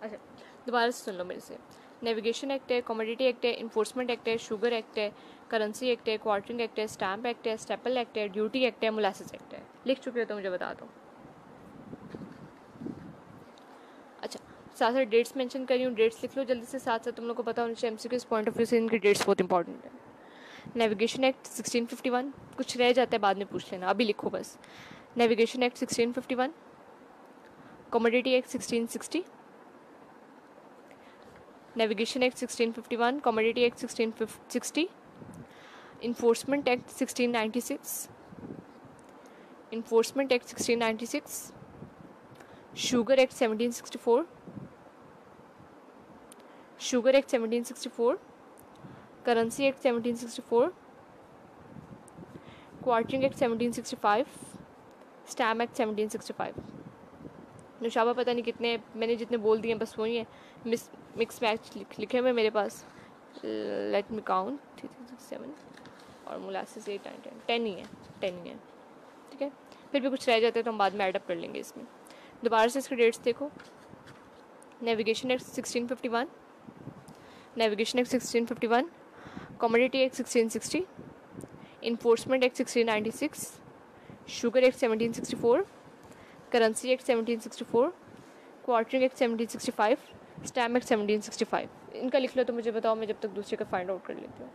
अच्छा दोबारा से सुन लो मेरे से। नेविगेशन एक्ट है, कॉमोडिटी एक्ट है, इन्फोर्समेंट एक्ट है, शुगर एक्ट है, करेंसी एक्ट है, क्वार्टरिंग एक्ट है, स्टैम्प एक्ट है, स्टेपल एक्ट है, ड्यूटी एक्ट है, मोलासिस एक्ट है। लिख चुके हो तो मुझे बता दो। अच्छा साथ साथ डेट्स मेंशन करी हूँ, डेट्स लिख लो जल्दी से। साथ साथ तुम लोग को पता होना चाहिए एमसीक्यू इस पॉइंट ऑफ व्यू से इनकी डेट्स बहुत इंपॉर्टेंट है। नेविगेशन एक्ट 1651, कुछ रह जाता है बाद में पूछ लेना, अभी लिखो बस। Navigation act 1651, commodity act 1660, navigation act 1651, commodity act 1660, enforcement act 1696, enforcement act 1696, sugar act 1764, sugar act 1764, currency act 1764, quartering act 1765, stamp act 1765। Naushaba पता नहीं कितने मैंने जितने बोल दिए बस वही है, मिक्स मैच लिखे हुए मेरे पास। लेट मी काउंट 3 6 7 और मोलासिस 8 9 10 ही है, 10 ही है, ठीक है। फिर भी कुछ रह जाते हैं तो हम बाद में एडअप कर लेंगे इसमें। दोबारा से इसके डेट्स देखो। Navigation act 1651, navigation act 1651, commodity act 1660, enforcement act 1696, sugar act 1764, currency act 1764, quartering act 1765, stamp act 1765। इनका लिख लो तो मुझे बताओ, मैं जब तक दूसरे का फाइंड आउट कर लेती हूँ।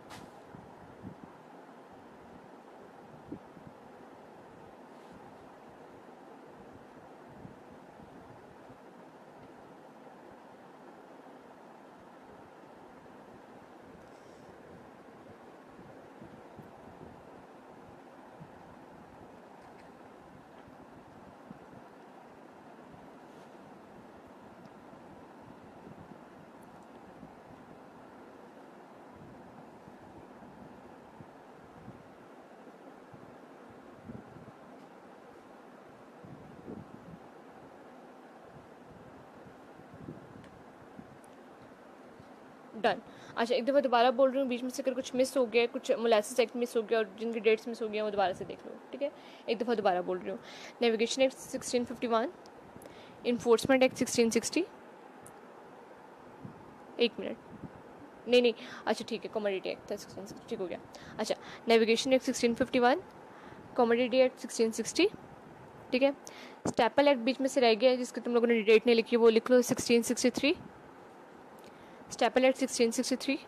डन। अच्छा एक दफ़ा दोबारा बोल रही हूँ, बीच में से अगर कुछ मिस हो गया, कुछ मोलासिस एक्ट मिस हो गया और जिनकी डेट्स मिस हो गया वो दोबारा से देख लो, ठीक है। एक दफ़ा दोबारा बोल रही हूँ। Navigation act 1651, enforcement act 1660, 1 minute, नहीं अच्छा ठीक है, कॉमोडिटी एक्ट था 1660, ठीक हो गया। अच्छा नेविगेशन एक्ट 1651, कॉमोडिटी एक्ट 1660, ठीक है। स्टैपल एक्ट बीच में से रह गया है जिसकी तुम लोगों ने डेट नहीं लिखी, वो लिख लो 1663, स्टैपल एक्ट 1663।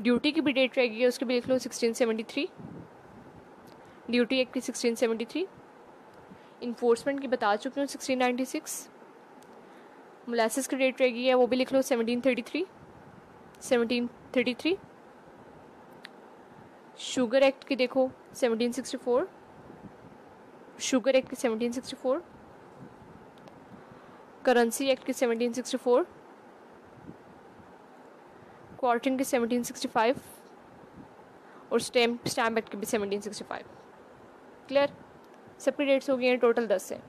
ड्यूटी की भी डेट रह गई है, उसकी भी लिख लो 1673, ड्यूटी एक्ट की 1673। इन्फोर्समेंट की बता चुकी हूँ 1696। मोलासिस की डेट रह गई है, वो भी लिख लो 1733। शुगर एक्ट की देखो 1764, शुगर एक्ट की 1764, करेंसी एक्ट की 1764, क्वार्टरिंग की 1765 और स्टैम्प एक्ट की भी 1765। क्लियर? सबकी डेट्स हो गई हैं, टोटल 10 है।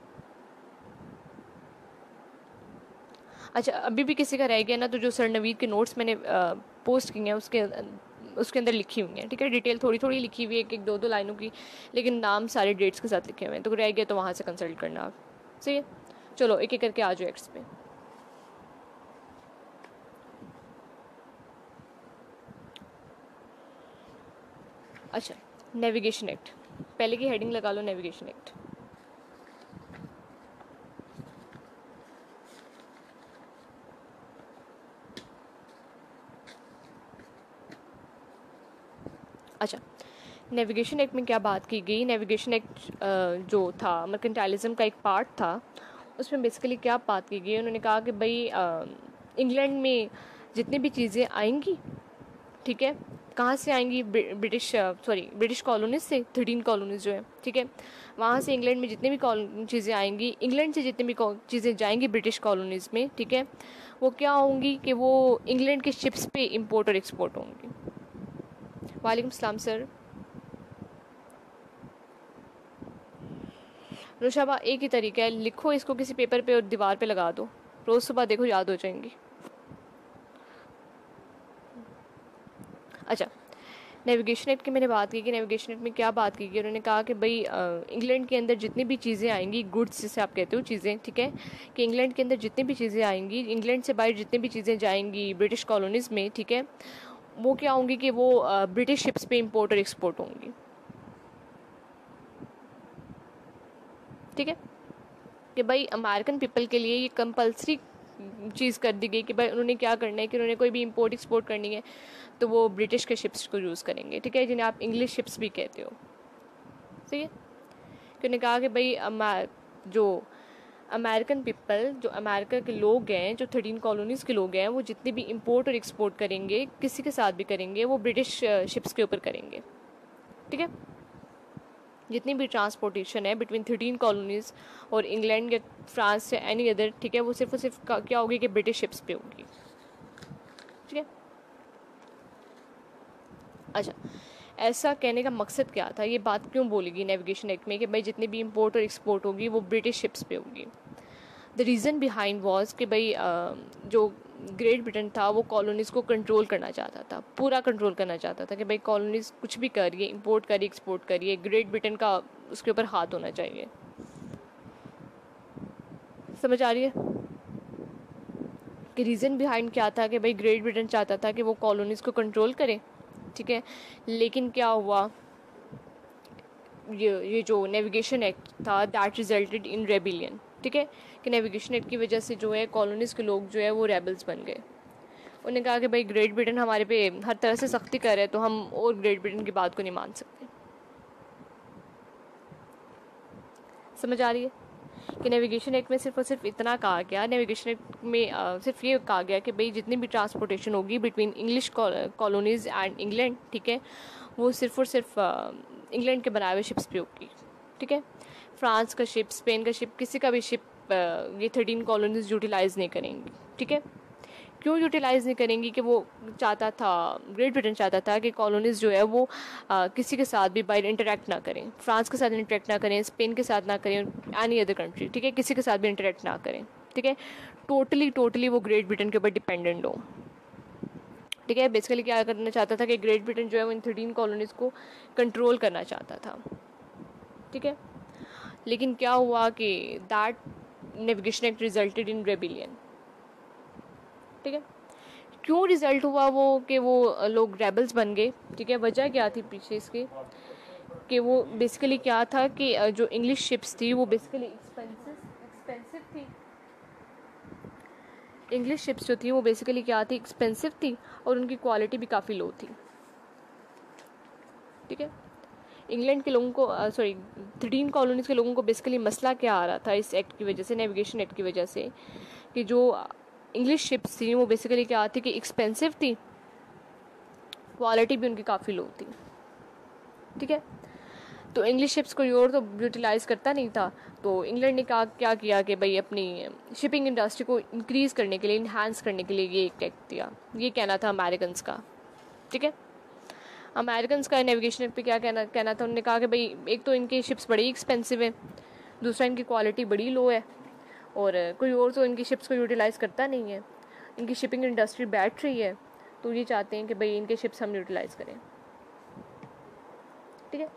अच्छा अभी भी किसी का रह गया ना तो जो सर नवीद के नोट्स मैंने पोस्ट किए हैं उसके अंदर लिखी हुई हैं, ठीक है। डिटेल थोड़ी थोड़ी लिखी हुई है, एक एक दो दो लाइनों की, लेकिन नाम सारे डेट्स के साथ लिखे हुए हैं। तो रह गया तो वहाँ से कंसल्ट करना आप, सही है। चलो एक एक करके आ जाओ एक्ट्स पे। अच्छा, नेविगेशन एक्ट, पहले की हेडिंग लगा लो नेविगेशन एक्ट। अच्छा, नेविगेशन एक्ट में क्या बात की गई? नेविगेशन एक्ट जो था मर्केंटाइलिज्म का एक पार्ट था, उसमें बेसिकली क्या बात की गई? उन्होंने कहा कि भाई इंग्लैंड में जितनी भी चीज़ें आएंगी, ठीक है, कहाँ से आएंगी? ब्रिटिश कॉलोनीज से, 13 कॉलोनीज जो है, ठीक है, वहाँ से इंग्लैंड में जितनी भी चीज़ें आएंगी, इंग्लैंड से जितनी भी चीज़ें जाएंगी ब्रिटिश कॉलोनीज में, ठीक है, वो क्या होंगी कि वो इंग्लैंड के शिप्स पे इंपोर्ट और एक्सपोर्ट होंगी। वालेकुम सलाम सर। रोशाबा, एक ही तरीका है, लिखो इसको किसी पेपर पे और दीवार पे लगा दो, रोज़ सुबह देखो याद हो जाएंगी। अच्छा, नेविगेशन एक्ट की मैंने बात की कि नेविगेशन एक्ट में क्या बात की गई? उन्होंने कहा कि भाई इंग्लैंड के अंदर जितनी भी चीज़ें आएंगी, गुड्स जिसे आप कहते हो, चीज़ें, ठीक है, कि इंग्लैंड के अंदर जितनी भी चीज़ें आएंगी, इंग्लैंड से बाहर जितनी भी चीज़ें जाएंगी ब्रिटिश कॉलोनीज़ में, ठीक है, वो क्या होंगी कि वो ब्रिटिश शिप्स पे इंपोर्ट और एक्सपोर्ट होंगी। ठीक है, कि भाई अमेरिकन पीपल के लिए ये कंपलसरी चीज़ कर दी गई कि भाई उन्होंने क्या करना है कि उन्होंने कोई भी इंपोर्ट एक्सपोर्ट करनी है तो वो ब्रिटिश के शिप्स को यूज़ करेंगे, ठीक है, जिन्हें आप इंग्लिश शिप्स भी कहते हो। ठीक है, कि उन्होंने कहा कि भाई जो अमेरिकन पीपल, जो अमेरिका के लोग हैं, जो 13 कॉलोनीज़ के लोग हैं, वो जितने भी इंपोर्ट और एक्सपोर्ट करेंगे, किसी के साथ भी करेंगे, वो ब्रिटिश शिप्स के ऊपर करेंगे। ठीक है, जितनी भी ट्रांसपोर्टेशन है बिटवीन 13 कॉलोनीज़ और इंग्लैंड या फ्रांस या एनी अदर, ठीक है, वो सिर्फ और सिर्फ क्या होगी कि ब्रिटिश शिप्स पे होगी। ठीक है, अच्छा, ऐसा कहने का मकसद क्या था? ये बात क्यों बोलेगी नेविगेशन एक्ट में कि भाई जितनी भी इंपोर्ट और एक्सपोर्ट होगी वो ब्रिटिश शिप्स पे होगी? द रीज़न बिहाइंड वॉज कि भाई जो ग्रेट ब्रिटेन था वो कॉलोनीज़ को कंट्रोल करना चाहता था, पूरा कंट्रोल करना चाहता था कि भाई कॉलोनीज़ कुछ भी करिए, इंपोर्ट करिए, एक्सपोर्ट करिए, ग्रेट ब्रिटेन का उसके ऊपर हाथ होना चाहिए। समझ आ रही है कि रीज़न बिहाइंड क्या था? कि भाई ग्रेट ब्रिटेन चाहता था कि वो कॉलोनीज़ को कंट्रोल करे, ठीक है, लेकिन क्या हुआ, ये जो नेविगेशन एक्ट था दैट रिजल्टेड इन रेबिलियन। ठीक है, कि नेविगेशन एक्ट की वजह से जो है कॉलोनीज़ के लोग जो है वो रेबल्स बन गए। उन्होंने कहा कि भाई ग्रेट ब्रिटेन हमारे पे हर तरह से सख्ती कर रहा है तो हम और ग्रेट ब्रिटेन की बात को नहीं मान सकते। समझ आ रही है कि नेविगेशन एक्ट में सिर्फ और सिर्फ इतना कहा गया, नेविगेशन एक्ट में सिर्फ ये कहा गया कि भाई जितनी भी ट्रांसपोर्टेशन होगी between English colonies and England, ठीक है, वो सिर्फ और सिर्फ इंग्लैंड के बनाए हुए शिप्स पे होगी। ठीक है, फ्रांस का शिप, स्पेन का शिप, किसी का भी शिप ये 13 कॉलोनीज यूटिलाइज़ नहीं करेंगी। ठीक है, क्यों यूटिलाइज़ नहीं करेंगी? कि वो चाहता था, ग्रेट ब्रिटेन चाहता था कि कॉलोनीज़ जो है वो किसी के साथ भी बाहर इंटरेक्ट ना करें, फ्रांस के साथ इंटरेक्ट ना करें, स्पेन के साथ ना करें, एनी अदर कंट्री, ठीक है, किसी के साथ भी इंटरेक्ट ना करें। ठीक है, टोटली वो ग्रेट ब्रिटेन के ऊपर डिपेंडेंट हो। ठीक है, बेसिकली क्या करना चाहता था कि ग्रेट ब्रिटेन जो है वो इन 13 कॉलोनीज़ को कंट्रोल करना चाहता था। ठीक है, लेकिन क्या हुआ कि that navigation act resulted in rebellion. ठीक है, क्यों रिजल्ट हुआ वो कि वो लोग रेबल्स बन गए? ठीक है, वजह क्या थी पीछे इसके? कि वो बेसिकली क्या था कि जो इंग्लिश शिप्स थी वो बेसिकली एक्सपेंसिव थी। इंग्लिश शिप्स जो थी वो बेसिकली क्या थी? एक्सपेंसिव थी और उनकी क्वालिटी भी काफ़ी लो थी। ठीक है, इंग्लैंड के लोगों को 13 कॉलोनीज़ के लोगों को बेसिकली मसला क्या आ रहा था इस एक्ट की वजह से, नेविगेशन एक्ट की वजह से, कि जो इंग्लिश शिप्स थी वो बेसिकली क्या थी कि एक्सपेंसिव थी, क्वालिटी भी उनकी काफ़ी लो थी। ठीक है, तो इंग्लिश शिप्स को यूर तो यूटिलाइज़ करता नहीं था, तो इंग्लैंड ने क्या किया कि भाई अपनी शिपिंग इंडस्ट्री को इंक्रीज़ करने के लिए, इन्हांस करने के लिए ये एक एक्ट दिया। ये कहना था अमेरिकन्स का। ठीक है, अमेरिकन्स का नेविगेशन पे क्या कहना था? उन्होंने कहा कि भाई एक तो इनकी शिप्स बड़ी एक्सपेंसिव है, दूसरा इनकी क्वालिटी बड़ी लो है, और कोई और तो इनकी शिप्स को यूटिलाइज़ करता नहीं है, इनकी शिपिंग इंडस्ट्री बैठ रही है, तो ये चाहते हैं कि भाई इनके शिप्स हम यूटिलाइज़ करें। ठीक है,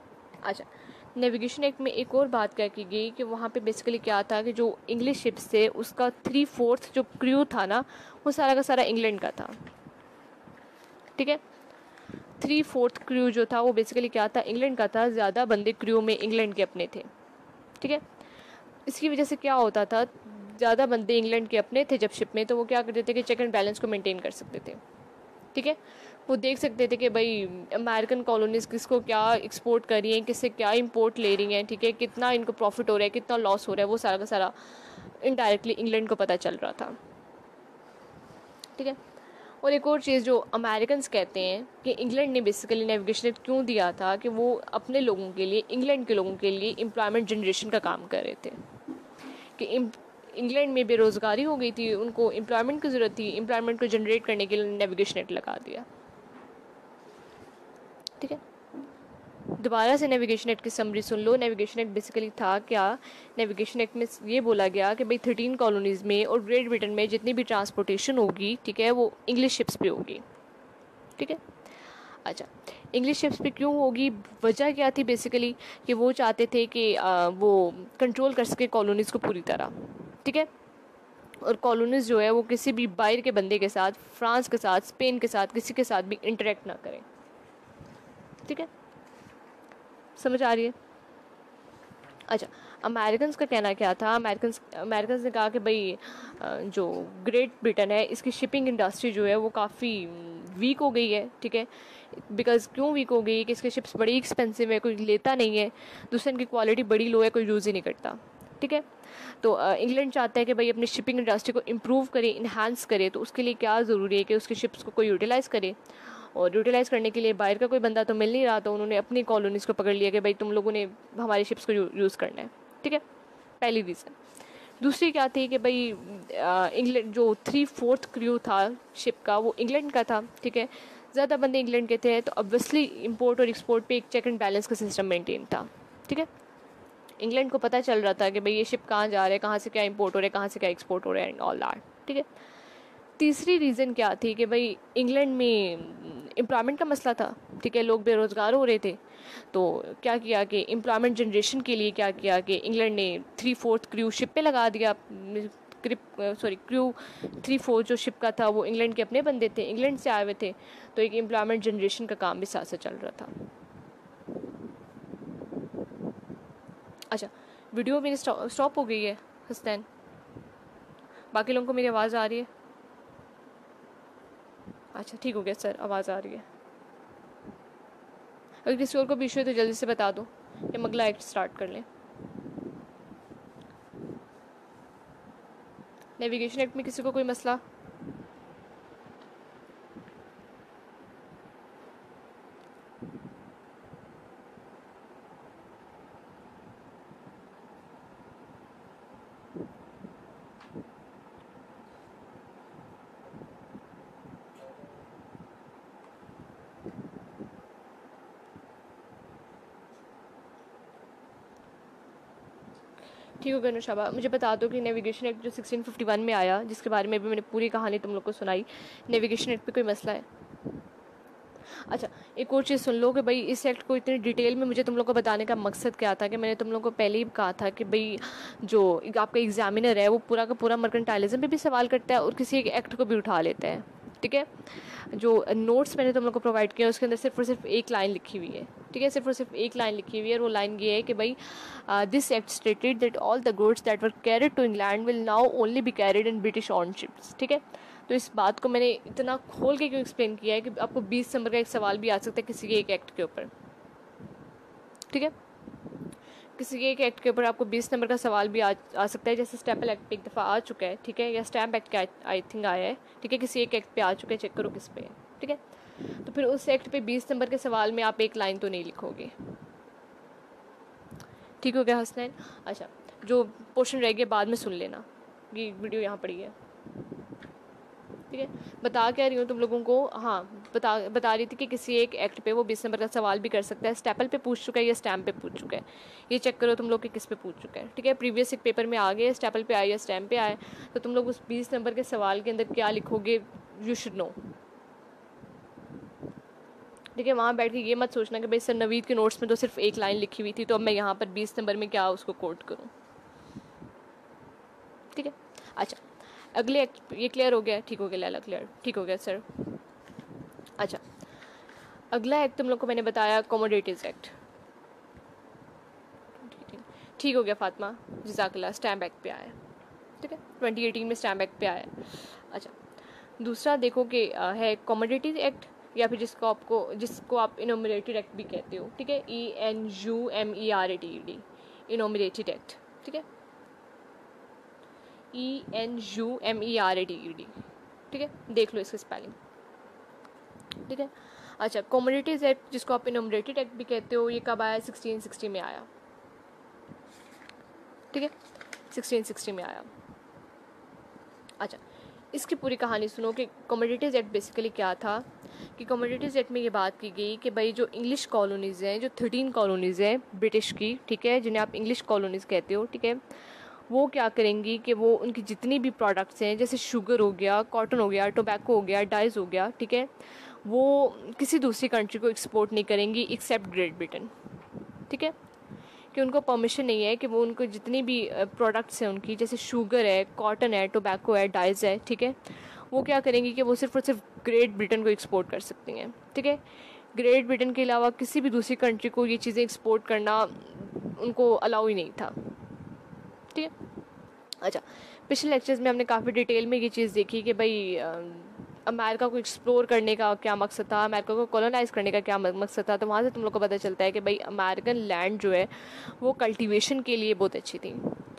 अच्छा, नेविगेशन एक्ट में एक और बात क्या की गई कि वहाँ पे बेसिकली क्या था कि जो इंग्लिश शिप्स थे उसका 3/4 जो क्रू था ना, वो सारा का सारा इंग्लैंड का था। ठीक है, 3/4 क्रू जो था वो बेसिकली क्या था, इंग्लैंड का था, ज़्यादा बंदे क्रू में इंग्लैंड के अपने थे, ठीक है। इसकी वजह से क्या होता था, ज़्यादा बंदे इंग्लैंड के अपने थे जब शिप में, तो वो क्या करते थे कि चेक एंड बैलेंस को मेंटेन कर सकते थे, ठीक है। वो देख सकते थे कि भाई अमेरिकन कॉलोनीज़ किसको क्या एक्सपोर्ट कर रही हैं, किससे क्या इंपोर्ट ले रही हैं, ठीक है, कितना इनको प्रॉफिट हो रहा है, कितना लॉस हो रहा है, वो सारा का सारा इनडायरेक्टली इंग्लैंड को पता चल रहा था, ठीक है। और एक और चीज़ जो अमेरिकन कहते हैं कि इंग्लैंड ने बेसिकली नेविगेशन एक्ट क्यों दिया था, कि वो अपने लोगों के लिए, इंग्लैंड के लोगों के लिए एम्प्लॉयमेंट जनरेशन का काम कर रहे थे, कि इंग्लैंड में बेरोज़गारी हो गई थी, उनको एम्प्लॉयमेंट की ज़रूरत थी, एम्प्लॉयमेंट को जनरेट करने के लिए नेविगेशन एक्ट लगा दिया, ठीक है। दोबारा से नेविगेशन एक्ट की समरी सुन लो। नेविगेशन एक्ट बेसिकली था क्या, नेविगेशन एक्ट में ये बोला गया कि भाई 13 कॉलोनीज़ में और ग्रेट ब्रिटेन में जितनी भी ट्रांसपोर्टेशन होगी, ठीक है, वो इंग्लिश शिप्स पे होगी, ठीक है। अच्छा, इंग्लिश शिप्स पे क्यों होगी, वजह क्या थी बेसिकली, कि वो चाहते थे कि वो कंट्रोल कर सके कॉलोनीज़ को पूरी तरह, ठीक है। और कॉलोनीज़ जो है वो किसी भी बाहर के बंदे के साथ, फ्रांस के साथ, स्पेन के साथ, किसी के साथ भी इंटरेक्ट ना करें, ठीक है, समझ आ रही है। अच्छा, अमेरिकन का कहना क्या था, अमेरिकन ने कहा कि भाई जो ग्रेट ब्रिटेन है इसकी शिपिंग इंडस्ट्री जो है वो काफ़ी वीक हो गई है, ठीक है। बिकॉज क्यों वीक हो गई है कि इसके शिप्स बड़ी एक्सपेंसिव है, कोई लेता नहीं है, दूसरे इनकी क्वालिटी बड़ी लो है, कोई यूज़ ही नहीं करता, ठीक है। तो इंग्लैंड चाहता है कि भाई अपनी शिपिंग इंडस्ट्री को इम्प्रूव करे, इन्हांस करे, तो उसके लिए क्या ज़रूरी है कि उसके शिप्स को कोई यूटिलाइज़ करे, और यूटिलाइज़ करने के लिए बाहर का कोई बंदा तो मिल नहीं रहा, तो उन्होंने अपनी कॉलोनीज़ को पकड़ लिया कि भाई तुम लोगों ने हमारी शिप्स को यूज़ करना है, ठीक है, पहली रीज़न। दूसरी क्या थी कि भाई इंग्लैंड जो 3/4 क्रू था शिप का वो इंग्लैंड का था, ठीक है, ज़्यादा बंदे इंग्लैंड के थे, तो ऑब्वियसली इंपोर्ट और एक्सपोर्ट पे एक चेक एंड बैलेंस का सिस्टम मेंटेन था, ठीक है। इंग्लैंड को पता चल रहा था कि भाई ये शिप कहाँ जा रहा है, कहाँ से क्या इंपोर्ट हो रहा है, कहाँ से क्या एक्सपोर्ट हो रहा है एंड ऑल दैट, ठीक है। तीसरी रीज़न क्या थी कि भाई इंग्लैंड में एम्प्लॉयमेंट का मसला था, ठीक है, लोग बेरोज़गार हो रहे थे, तो क्या किया कि एम्प्लॉयमेंट जनरेशन के लिए क्या किया कि इंग्लैंड ने 3/4 क्रू शिप पे लगा दिया, क्रू 3/4 जो शिप का था वो इंग्लैंड के अपने बंदे थे, इंग्लैंड से आए हुए थे, तो एक एम्प्लॉयमेंट जनरेशन का काम भी साथ साथ चल रहा था। अच्छा, वीडियो मेरी स्टॉप हो गई है हसनैन, बाकी लोगों को मेरी आवाज़ आ रही है? अच्छा ठीक हो गया सर, आवाज़ आ रही है। अगर किसी और को भी इशू है तो जल्दी से बता दो या अगला एक्ट स्टार्ट कर लें। नेविगेशन एक्ट में किसी को कोई मसला? ठीक हो गया नुशाबा, मुझे बता दो कि नेविगेशन एक्ट जो 1651 में आया, जिसके बारे में भी मैंने पूरी कहानी तुम लोग को सुनाई, नेविगेशन एक्ट पे कोई मसला है? अच्छा, एक और चीज़ सुन लो कि भाई इस एक्ट को इतनी डिटेल में मुझे तुम लोग को बताने का मकसद क्या था, कि मैंने तुम लोग को पहले ही कहा था कि भाई जो आपका एग्जामिनर है वो पूरा का पूरा मर्केंटाइलिज्म पे भी सवाल करता है और किसी एक एक्ट को भी उठा लेता है, ठीक है। जो नोट्स मैंने तुम लोग को प्रोवाइड किया उसके अंदर सिर्फ और सिर्फ एक लाइन लिखी हुई है, ठीक है, सिर्फ और सिर्फ एक लाइन लिखी हुई है, और वो लाइन ये है कि भाई this act stated that all the goods that were carried to England will now only be carried in British on ships, ठीक है। तो इस बात को मैंने इतना खोल के क्यों एक्सप्लेन किया है कि आपको 20 नंबर का एक सवाल भी आ सकता है किसी के एक एक्ट के ऊपर, ठीक है। किसी के एक एक्ट के ऊपर आपको 20 नंबर का सवाल भी आ सकता है, जैसे स्टैम्प एक्ट पे एक दफ़ा आ चुका है, ठीक है, या स्टैम्प एक्ट का आई थिंक आया है, ठीक है, किसी एक एक्ट पे आ चुका है, चेक करो किस पे है, ठीक है। तो फिर उस एक्ट पे 20 नंबर के सवाल में आप एक लाइन तो नहीं लिखोगे, ठीक हो गया हसनैन। अच्छा, जो पोर्शन रह गया बाद में सुन लेना, ये वीडियो यहाँ पड़ी है, ठीक है। बता क्या रही हूँ तुम लोगों को, हाँ, बता रही थी कि किसी एक एक्ट पे वो 20 नंबर का सवाल भी कर सकता है, स्टेपल पे पूछ चुका है या स्टैम्प पे पूछ चुका है, ये चेक करो तुम लोग कि किस पे पूछ चुका है, ठीक है। प्रीवियस एक पेपर में आ गए, स्टेपल पे आए या स्टैम्प पे आए, तो तुम लोग उस 20 नंबर के सवाल के अंदर क्या लिखोगे, यू शुड नो, ठीक है। वहाँ बैठ के ये मत सोचना कि भाई सर नवीद के नोट्स में तो सिर्फ एक लाइन लिखी हुई थी, तो अब मैं यहाँ पर 20 नंबर में क्या उसको कोट करूँ, ठीक है। अच्छा, अगले एक्ट ये क्लियर हो गया, ठीक हो गया लैला, क्लियर, ठीक हो गया सर। अच्छा, अगला एक्ट तुम लोग को मैंने बताया कमोडिटीज़ एक्ट। ठीक हो गया फातिमा, जज़ाकल्लाह, स्टैम्प एक्ट पे आया। ठीक है, 2018 में स्टैम्प एक्ट पे आया। अच्छा, दूसरा देखो कि है कमोडिटीज़ एक्ट, या फिर जिसको आप इनोमिनेटेड एक्ट भी कहते हो। ठीक है, ENUMERATED, इनोमिनेटेड एक्ट। ठीक है, ENUMERATED। ठीक है, देख लो इसकी स्पेलिंग। ठीक है, अच्छा, कमोडिटीज़ एक्ट जिसको आप इनोमिनेटेड एक्ट भी कहते हो, ये कब आया? 1660 में आया। ठीक है, 1660 में आया। अच्छा, इसकी पूरी कहानी सुनो कि कमोडिटीज़ एक्ट बेसिकली क्या था। कि कमोडिटीज़ एक्ट में ये बात की गई कि भाई जो इंग्लिश कॉलोनीज़ हैं, जो 13 कॉलोनीज़ हैं ब्रिटिश की, ठीक है, जिन्हें आप इंग्लिश कॉलोनीज़ कहते हो, ठीक है, वो क्या करेंगी कि वो उनकी जितनी भी प्रोडक्ट्स हैं, जैसे शुगर हो गया, कॉटन हो गया, टोबैको हो गया, डाइज़ हो गया, ठीक है, वो किसी दूसरी कंट्री को एक्सपोर्ट नहीं करेंगी एक्सेप्ट ग्रेट ब्रिटेन। ठीक है, कि उनको परमिशन नहीं है कि वो उनको जितनी भी प्रोडक्ट्स हैं उनकी, जैसे शुगर है, कॉटन है, टोबैको है, डाइज़ है, ठीक है, वो क्या करेंगी कि वो सिर्फ और सिर्फ ग्रेट ब्रिटेन को एक्सपोर्ट कर सकती हैं। ठीक है, ग्रेट ब्रिटेन के अलावा किसी भी दूसरी कंट्री को ये चीज़ें एक्सपोर्ट करना उनको अलाउ ही नहीं था। ठीक है, अच्छा, पिछले लेक्चर्स में हमने काफ़ी डिटेल में ये चीज़ देखी कि भाई अमेरिका को एक्सप्लोर करने का क्या मकसद था, अमेरिका को कॉलोनाइज़ करने का क्या मकसद था। तो वहाँ से तुम लोग को पता चलता है कि भाई अमेरिकन लैंड जो है वो कल्टीवेशन के लिए बहुत अच्छी थी।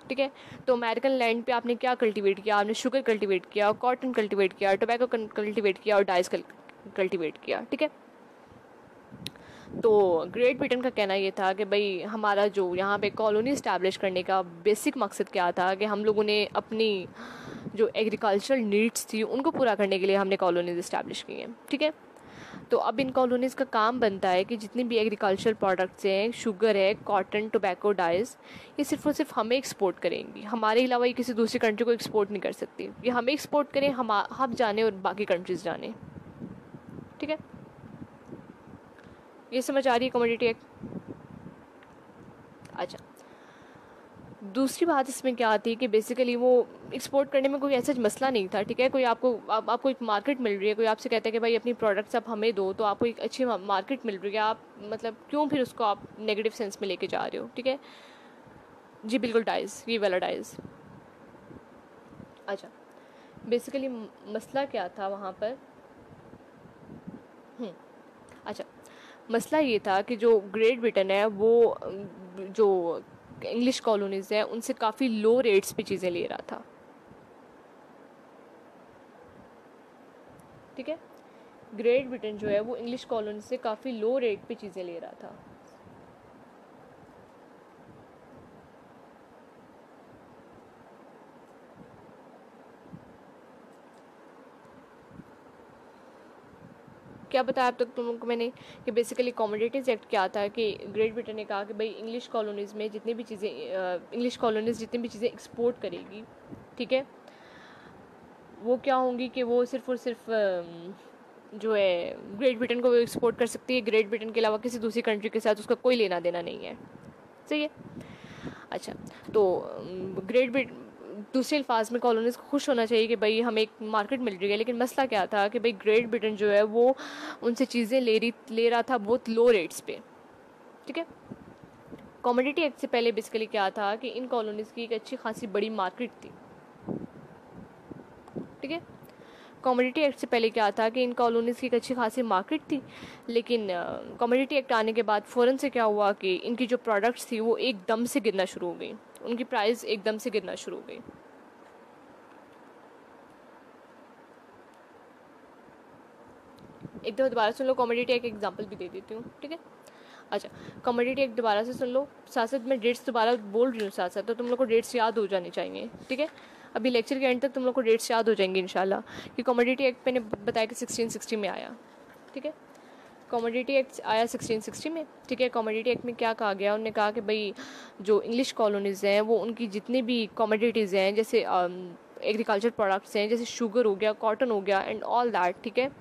ठीक है, तो अमेरिकन लैंड पे आपने क्या कल्टीवेट किया? आपने शुगर कल्टीवेट किया, कॉटन कल्टीवेट किया, टोबैको कल्टीवेट किया और डाइस कल्टीवेट किया। ठीक है, तो ग्रेट ब्रिटेन का कहना ये था कि भाई हमारा जो यहाँ पे कॉलोनी इस्टेब्लिश करने का बेसिक मकसद क्या था कि हम लोगों ने अपनी जो एग्रीकल्चरल नीड्स थी उनको पूरा करने के लिए हमने कॉलोनीज इस्टेब्लिश की हैं। ठीक है, तो अब इन कॉलोनीज़ का काम बनता है कि जितनी भी एग्रीकल्चरल प्रोडक्ट्स हैं, शुगर है, कॉटन, टोबैको, डाइज़, ये सिर्फ और सिर्फ हमें एक्सपोर्ट करेंगी। हमारे अलावा ये किसी दूसरी कंट्री को एक्सपोर्ट नहीं कर सकती। ये हमें एक्सपोर्ट करें, हम जाने और बाकी कंट्रीज़ जाने। ठीक है, ये समझ आ रही है कमोडिटी एक्ट? अच्छा, दूसरी बात इसमें क्या आती है कि बेसिकली वो एक्सपोर्ट करने में कोई ऐसा मसला नहीं था। ठीक है, कोई आपको एक मार्केट मिल रही है, कोई आपसे कहता है कि भाई अपनी प्रोडक्ट्स आप हमें दो, तो आपको एक अच्छी मार्केट मिल रही है, आप मतलब क्यों फिर उसको आप नेगेटिव सेंस में लेके जा रहे हो। ठीक है, जी बिल्कुल, डाइज, ये वाला डाइज। अच्छा, बेसिकली मसला क्या था वहाँ पर? अच्छा, मसला ये था कि जो ग्रेट ब्रिटेन है वो जो इंग्लिश कॉलोनीज़ है उनसे काफ़ी लो रेट्स पे चीज़ें ले रहा था। ठीक है, ग्रेट ब्रिटेन जो है वो इंग्लिश कॉलोनी से काफ़ी लो रेट पे चीज़ें ले रहा था। क्या बताया अब तक तुम लोगों को मैंने कि बेसिकली कमोडिटीज़ एक्ट क्या था कि ग्रेट ब्रिटेन ने कहा कि भाई इंग्लिश कॉलोनीज़ में जितनी भी चीज़ें इंग्लिश कॉलोनीज़ जितनी भी चीज़ें एक्सपोर्ट करेगी, ठीक है, वो क्या होंगी कि वो सिर्फ और सिर्फ जो है ग्रेट ब्रिटेन को एक्सपोर्ट कर सकती है। ग्रेट ब्रिटेन के अलावा किसी दूसरी कंट्री के साथ उसका कोई लेना देना नहीं है। सही है। अच्छा, तो ग्रेट ब्रिटेन, दूसरे अल्फाज में कॉलोनीज़ को खुश होना चाहिए कि भाई हमें एक मार्केट मिल रही है, लेकिन मसला क्या था कि भाई ग्रेट ब्रिटेन जो है वो उनसे चीज़ें ले रहा था बहुत लो रेट्स पे। ठीक है, कमोडिटी एक्ट से पहले बेसिकली क्या था कि इन कॉलोनीज़ की एक अच्छी खासी बड़ी मार्केट थी। ठीक है, कमोडिटी एक्ट से पहले क्या था कि इन कॉलोनीज़ की एक अच्छी खासी मार्केट थी, लेकिन कमोडिटी एक्ट आने के बाद फ़ौरन से क्या हुआ कि इनकी जो प्रोडक्ट्स थी वो एकदम से गिरना शुरू हो गई, उनकी प्राइस एकदम से गिरना शुरू हो गई। एक दफ़ा दोबारा सुन लो, कमोडिटी एक्ट एग्जांपल भी दे देती हूँ। ठीक है, अच्छा, कमोडिटी एक्ट दोबारा से सुन लो, साथ साथ मैं डेट्स दोबारा बोल रही हूँ साथ साथ, तो तुम लोग को डेट्स याद हो जानी चाहिए। ठीक है, अभी लेक्चर के एंड तक तुम लोग को डेट्स याद हो जाएंगे इंशाल्लाह। कि कमोडिटी एक्ट मैंने बताया कि 1660 में आया। ठीक है, कमोडिटी एक्ट आया 1660 में। ठीक है, कमोडिटी एक्ट में क्या कहा गया? उन्होंने कहा कि भाई जो इंग्लिश कॉलोनीज़ हैं वो उनकी जितनी भी कमोडिटीज़ हैं, जैसे एग्रीकल्चर प्रोडक्ट्स हैं, जैसे शुगर हो गया, कॉटन हो गया एंड ऑल दैट, ठीक है,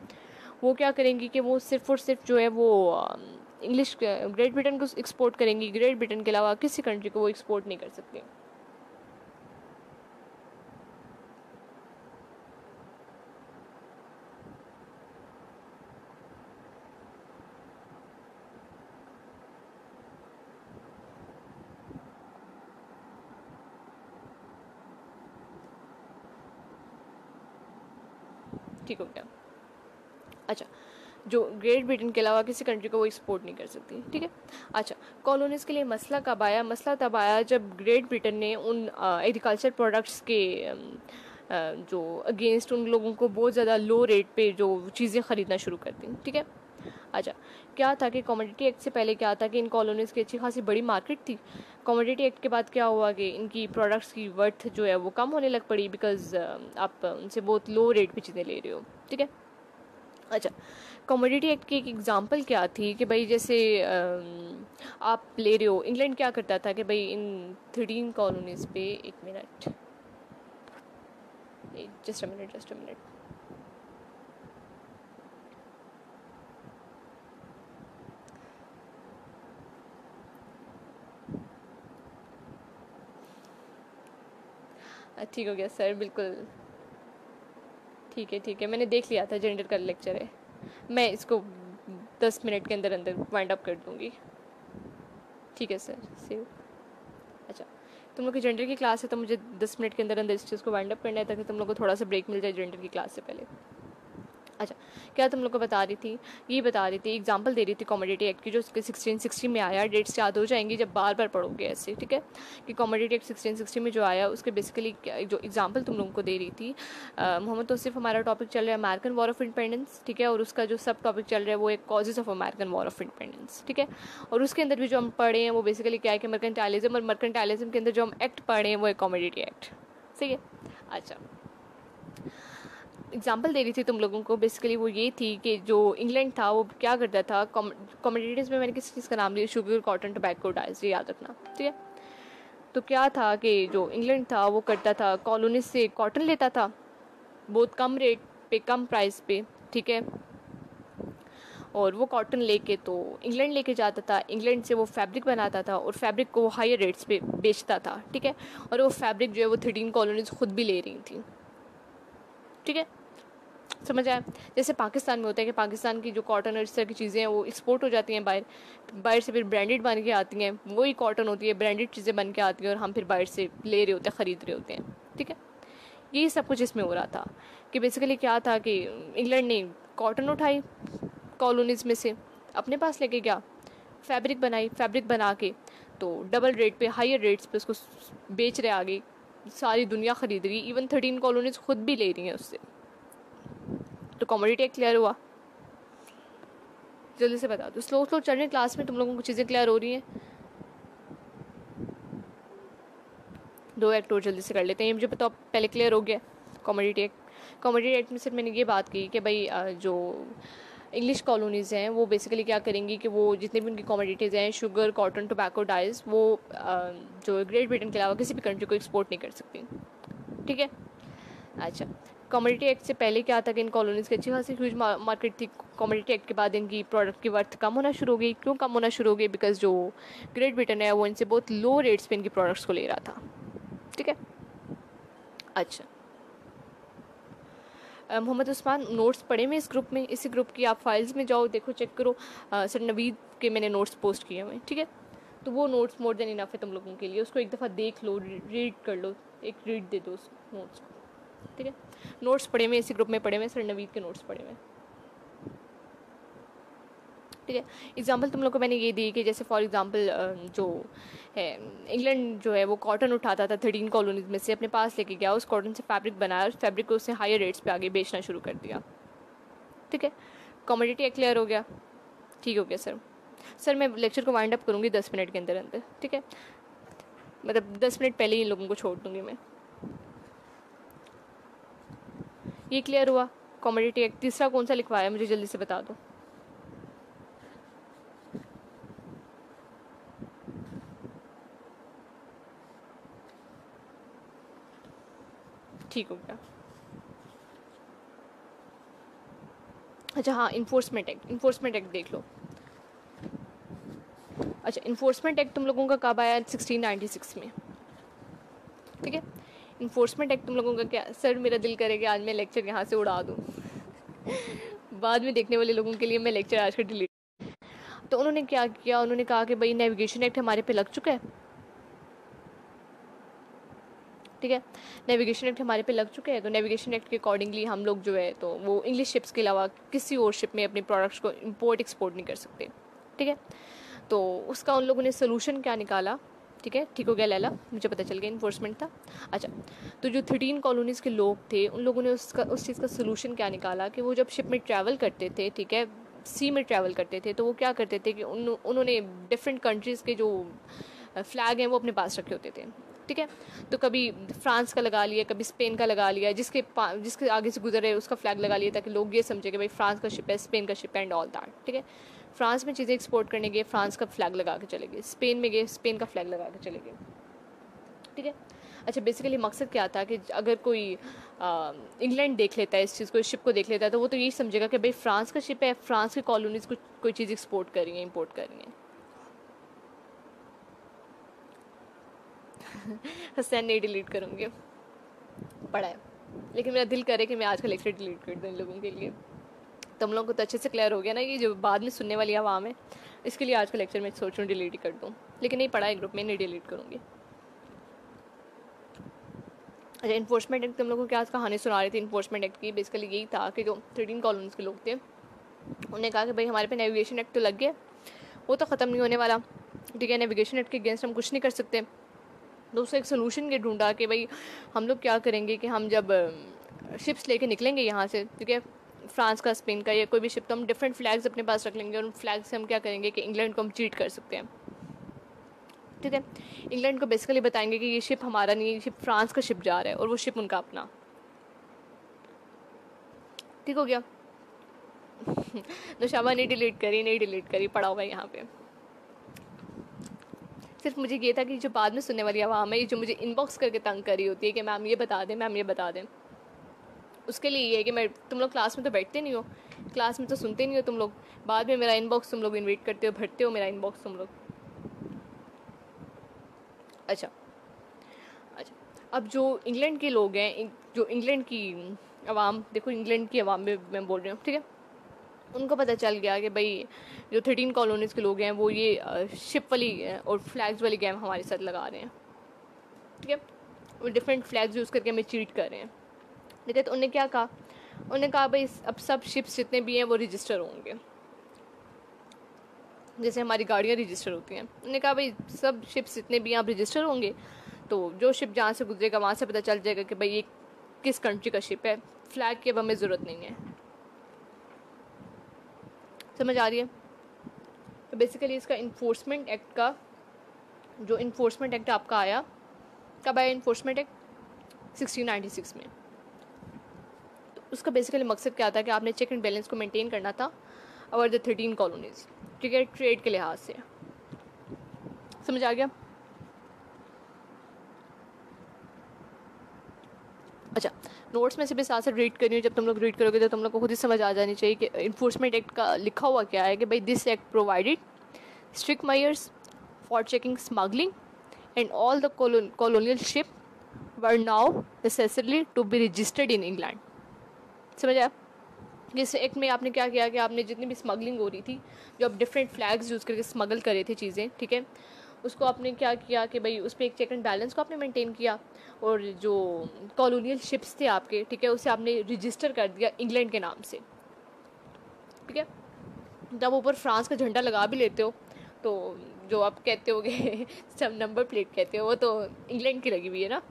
वो क्या करेंगी कि वो सिर्फ और सिर्फ जो है वो इंग्लिश ग्रेट ब्रिटेन को एक्सपोर्ट करेंगी। ग्रेट ब्रिटेन के अलावा किसी कंट्री को वो एक्सपोर्ट नहीं कर सकती। ठीक हो गया। अच्छा, जो ग्रेट ब्रिटेन के अलावा किसी कंट्री को वो एक्सपोर्ट नहीं कर सकती, ठीक है। अच्छा, कॉलोनीज के लिए मसला कब आया? मसला तब आया जब ग्रेट ब्रिटेन ने उन एग्रीकल्चर प्रोडक्ट्स के जो अगेंस्ट उन लोगों को बहुत ज़्यादा लो रेट पे जो चीज़ें ख़रीदना शुरू कर दी, ठीक है। अच्छा, क्या था कि कमोडिटी एक्ट से पहले क्या था कि इन कॉलोनीज़ की अच्छी खासी बड़ी मार्केट थी। कमोडिटी एक्ट के बाद क्या हुआ कि इनकी प्रोडक्ट्स की वर्थ जो है वो कम होने लग पड़ी, बिकॉज आप उनसे बहुत लो रेट पे चीज़ें ले रहे हो, ठीक है। अच्छा, कमोडिटी एक्ट की एक एग्जांपल क्या थी कि भाई जैसे आप ले रहे हो, इंग्लैंड क्या करता था कि भाई इन 13 कॉलोनीज़ पे, एक मिनट, जस्ट अ मिनट, ठीक हो गया सर, बिल्कुल ठीक है, मैंने देख लिया था, जेंडर का लेक्चर है, मैं इसको 10 मिनट के अंदर अंदर वाइंड अप कर दूँगी, ठीक है सर, सेव। अच्छा, तुम लोग की जेंडर की क्लास है तो मुझे 10 मिनट के अंदर अंदर इस चीज़ को वाइंड अप करना है ताकि तुम लोग को थोड़ा सा ब्रेक मिल जाए जेंडर की क्लास से पहले। अच्छा, क्या तुम लोग को बता रही थी, ये बता रही थी, एग्जांपल दे रही थी कमोडिटी एक्ट की जो 1660 में आया। डेट्स याद हो जाएंगी जब बार बार पढ़ोगे ऐसे, ठीक है, कि कमोडिटी एक्ट 1660 में जो आया उसके बेसिकली जो एग्जांपल तुम लोगों को दे रही थी, मोहम्मद तौसीफ हमारा टॉपिक चल रहा है अमेरिकन वॉर ऑफ इंडिपेंडेंस, ठीक है, और उसका जो सब टॉपिक चल रहा है वो एक causes of American war of independence, ठीक है। और उसके अंदर भी जो हम पढ़े हैं वो बेसिकली क्या है कि मर्केंटाइलिज्म, और मर्केंटाइलिज्म के अंदर जो हम एक्ट पढ़े हैं वो एक कमोडिटी एक्ट, सही है। अच्छा, एग्जाम्पल दे रही थी तुम लोगों को, बेसिकली वो ये थी कि जो इंग्लैंड था वो क्या करता था, कमोडिटीज़ में मैंने किस चीज़ का नाम लिया, शुगर, कॉटन, टबैको, डाइज, ये याद रखना, ठीक है। तो क्या था कि जो इंग्लैंड था वो करता था कॉलोनीज से कॉटन लेता था बहुत कम रेट पे, कम प्राइस पे, ठीक है, और वो कॉटन लेके तो इंग्लैंड लेके जाता था, इंग्लैंड से वो फैब्रिक बनाता था और फैब्रिक को वो हायर रेट्स पे बेचता था, ठीक है। और वो फैब्रिक जो है वो 13 कॉलोनीज खुद भी ले रही थी, ठीक है, समझ आया। जैसे पाकिस्तान में होता है कि पाकिस्तान की जो कॉटन और इस तरह की चीज़ें हैं वो एक्सपोर्ट हो जाती हैं बाहर, बाहर से फिर ब्रांडेड बन के आती हैं, वही कॉटन होती है, ब्रांडेड चीज़ें बन के आती हैं और हम फिर बाहर से ले रहे होते हैं, ख़रीद रहे होते हैं, ठीक है। यही सब कुछ इसमें हो रहा था कि बेसिकली क्या था कि इंग्लैंड ने कॉटन उठाई कॉलोनीज़ में से, अपने पास लेके गया, फैब्रिक बनाई, फैब्रिक बना के तो डबल रेट पे, हायर रेट्स पे उसको बेच रहे आगे, सारी दुनिया ख़रीद रही, इवन 13 कॉलोनीज़ खुद भी ले रही हैं उससे। तो कमोडिटी एक्ट क्लियर हुआ? जल्दी से बता दो, स्लो स्लो चल रही क्लास में, तुम लोगों को चीज़ें क्लियर हो रही हैं? 2 एक्ट और जल्दी से कर लेते हैं, ये मुझे बताओ पहले क्लियर हो गया कमोडिटी एक्ट? कमोडिटी एक्ट में सिर्फ मैंने ये बात की कि भाई जो इंग्लिश कॉलोनीज़ हैं वो बेसिकली क्या करेंगी कि वो जितने भी उनकी कमोडिटीज़ हैं, शुगर, कॉटन, टोबैको, डाइज, वो जो ग्रेट ब्रिटेन के अलावा किसी भी कंट्री को एक्सपोर्ट नहीं कर सकती, ठीक है। अच्छा, कमोडिटी एक्ट से पहले क्या था कि इन कॉलोनीज़ की अच्छी खासी ह्यूज मार्केट थी। कमोडिटी एक्ट के बाद इनकी प्रोडक्ट की वर्थ कम होना शुरू हो गई। क्यों कम होना शुरू हो गई? बिकॉज जो ग्रेट ब्रिटेन है वो इनसे बहुत लो रेट्स पे इनकी प्रोडक्ट्स को ले रहा था, ठीक है। अच्छा, मोहम्मद उस्मान, नोट्स पढ़े में इस ग्रुप में, इसी ग्रुप की आप फाइल्स में जाओ, देखो, चेक करो, सर नवीद के मैंने नोट्स पोस्ट किए हुए, ठीक है। तो वो नोट्स मोर देन इनफ है तुम लोगों के लिए, उसको एक दफ़ा देख लो, रीड कर लो, एक रीड दे दो उस नोट्स को, ठीक है। नोट्स पढ़े में इसी ग्रुप में पढ़े हुए, सर नवीद के नोट्स पढ़े हुए, ठीक है। एग्जाम्पल तुम लोग को मैंने ये दी कि जैसे फॉर एग्जांपल जो है इंग्लैंड जो है वो कॉटन उठाता था 13 कॉलोनीज में से, अपने पास लेके गया, उस कॉटन से फैब्रिक बनाया, उस फैब्रिक को उसने हायर रेट्स पे आगे बेचना शुरू कर दिया, ठीक है। कमोडिटी एक्ट क्लियर हो गया? ठीक हो गया सर। सर मैं लेक्चर को वाइंड अप करूँगी 10 मिनट के अंदर अंदर, ठीक है, मतलब 10 मिनट पहले ही इन लोगों को छोड़ दूँगी मैं। ये क्लियर हुआ कमोडिटी एक्ट? तीसरा कौन सा लिखवाया मुझे जल्दी से बता दो। ठीक हो गया। अच्छा हाँ, इन्फोर्समेंट एक्ट, इन्फोर्समेंट एक्ट देख लो। अच्छा, इन्फोर्समेंट एक्ट तुम लोगों का कब आया? 1696 में, ठीक है। इन्फोर्समेंट एक्ट तुम लोगों का क्या? सर मेरा दिल करेगा आज मैं लेक्चर यहाँ से उड़ा दूँ बाद में देखने वाले लोगों के लिए मैं लेक्चर आज का डिलीट। तो उन्होंने क्या किया, उन्होंने कहा कि भाई नेविगेशन एक्ट हमारे पे लग चुका है, ठीक है। नेविगेशन एक्ट हमारे पे लग चुके हैं, तो नेविगेशन एक्ट के अकॉर्डिंगली हम लोग जो है तो वो इंग्लिश शिप्स के अलावा किसी और शिप में अपने प्रोडक्ट्स को इंपोर्ट एक्सपोर्ट नहीं कर सकते, ठीक है। तो उसका उन लोगों ने सोल्यूशन क्या निकाला, ठीक है, ठीक हो गया लैला, मुझे पता चल गया इन्फोर्समेंट था। अच्छा, तो जो 13 कॉलोनीज़ के लोग थे उन लोगों ने उस चीज़ का सोल्यूशन क्या निकाला कि वो जब शिप में ट्रैवल करते थे, ठीक है, सी में ट्रैवल करते थे, तो वो क्या करते थे कि उन्होंने डिफरेंट कंट्रीज़ के जो फ्लैग हैं वो अपने पास रखे होते थे, ठीक है। तो कभी फ्रांस का लगा लिया, कभी स्पेन का लगा लिया, जिसके आगे से गुजर रहे उसका फ्लैग लगा लिया, ताकि लोग ये समझे कि भाई फ्रांस का शिप है, स्पेन का शिप है एंड ऑल दैट, ठीक है। फ्रांस में चीज़ें एक्सपोर्ट करने गए, फ्रांस का फ्लैग लगा के चले गए, स्पेन में गए, स्पेन का फ्लैग लगा के चले गए, ठीक है। अच्छा, बेसिकली मकसद क्या था कि अगर कोई इंग्लैंड देख लेता है इस चीज़ को, इस शिप को देख लेता है, तो वो तो यही समझेगा कि भाई फ्रांस का शिप है, फ्रांस की कॉलोनीज़ को कोई चीज़ एक्सपोर्ट कर रही है, इंपोर्ट कर रही है। हसैन नहीं डिलीट करूँगी, पढ़ा है, लेकिन मेरा दिल करे कि मैं आज का लेक्चर डिलीट कर दूँ इन लोगों के लिए। तुम लोगों को तो अच्छे से क्लियर हो गया ना, ये जो बाद में सुनने वाली आवाम है, इसके लिए आज का लेक्चर मैं सोच रहा हूँ डिलीट ही कर दूँ, लेकिन नहीं पढ़ा है ग्रुप में, नहीं डिलीट करूँगी। अच्छा, इन्फोर्समेंट एक्ट तुम लोगों को क्या आज कहानी सुना रही थी इन्फोर्समेंट एक्ट की, बेसिकली यही था कि जो 13 कॉलोनीज के लोग थे उन्होंने कहा कि भाई हमारे पे नेविगेशन एक्ट तो लग गया, वो तो ख़त्म नहीं होने वाला, ठीक है, नेविगेशन एक्ट के अगेंस्ट हम कुछ नहीं कर सकते। तो उससे एक सोल्यूशन ये ढूंढा कि भाई हम लोग क्या करेंगे कि हम जब शिप्स लेके निकलेंगे यहाँ से, ठीक है, फ्रांस का, स्पेन का या कोई भी शिप, तो हम डिफरेंट फ्लैग्स अपने पास रख लेंगे और उन फ्लैग से हम क्या करेंगे कि इंग्लैंड को हम चीट कर सकते हैं, ठीक है। इंग्लैंड को बेसिकली बताएंगे कि ये शिप हमारा नहीं है, ये शिप फ्रांस का शिप जा रहा है और वो शिप उनका अपना, ठीक हो गया। नौशाबा नहीं डिलीट करी, नहीं डिलीट करी, पड़ा हुआ है यहाँ पे। सिर्फ मुझे ये था कि जो बाद में सुनने वाली आवाम है, ये जो मुझे इनबॉक्स करके तंग करी होती है कि मैम ये बता दें, मैम ये बता दें, उसके लिए ये है कि मैं, तुम लोग क्लास में तो बैठते नहीं हो, क्लास में तो सुनते नहीं हो तुम लोग, बाद में मेरा इनबॉक्स तुम लोग इन्वेट करते हो, भरते हो मेरा इनबॉक्स तुम लोग। अच्छा अच्छा, अब जो इंग्लैंड के लोग हैं, जो इंग्लैंड की आवाम, देखो इंग्लैंड की आवाम में मैं बोल रही हूँ, ठीक है, उनको पता चल गया कि भाई जो 13 कॉलोनीज़ के लोग हैं वो ये शिप वाली और फ्लैग्स वाली गेम हमारे साथ लगा रहे हैं, ठीक है, वो डिफरेंट फ्लैग्स यूज़ करके हमें चीट कर रहे हैं, ठीक है। तो उन्होंने क्या कहा, उन्होंने कहा भाई अब सब शिप्स जितने भी हैं वो रजिस्टर होंगे, जैसे हमारी गाड़ियाँ रजिस्टर होती हैं। उन्होंने कहा भाई सब शिप्स जितने भी आप रजिस्टर होंगे, तो जो शिप जहाँ से गुजरेगा वहाँ से पता चल जाएगा कि भाई ये किस कंट्री का शिप है, फ्लैग की अब हमें ज़रूरत नहीं है, समझ आ रही है। तो बेसिकली इसका इन्फोर्समेंट एक्ट का, जो इन्फोर्समेंट एक्ट आपका आया, कब आया इन्फोर्समेंट एक्ट 1696 में। तो उसका बेसिकली मकसद क्या था कि आपने चेक एंड बैलेंस को मेंटेन करना था और द 13 कॉलोनीज, ठीक है, ट्रेड के लिहाज से, समझ आ गया। अच्छा, नोट्स में से भी साथ साथ रीड करनी हो, जब तुम लोग रीड करोगे तो तुम लोग को खुद ही समझ आ जानी चाहिए कि इन्फोर्समेंट एक्ट का लिखा हुआ क्या है कि भाई this act provided strict measures for checking smuggling and all the colonial ship were now necessarily to be registered in England. समझ आया। इस एक्ट में आपने क्या किया कि आपने जितनी भी स्मगलिंग हो रही थी, जो आप डिफरेंट फ्लैग्स यूज़ करके स्मगल कर रहे थे चीज़ें, ठीक है, उसको आपने क्या किया कि भाई उस पर एक चेक एंड बैलेंस को आपने मेंटेन किया, और जो कॉलोनियल शिप्स थे आपके, ठीक है, उसे आपने रजिस्टर कर दिया इंग्लैंड के नाम से, ठीक है। जब ऊपर फ्रांस का झंडा लगा भी लेते हो, तो जो आप कहते होगे सब नंबर प्लेट कहते हो, वो तो इंग्लैंड की लगी हुई है ना,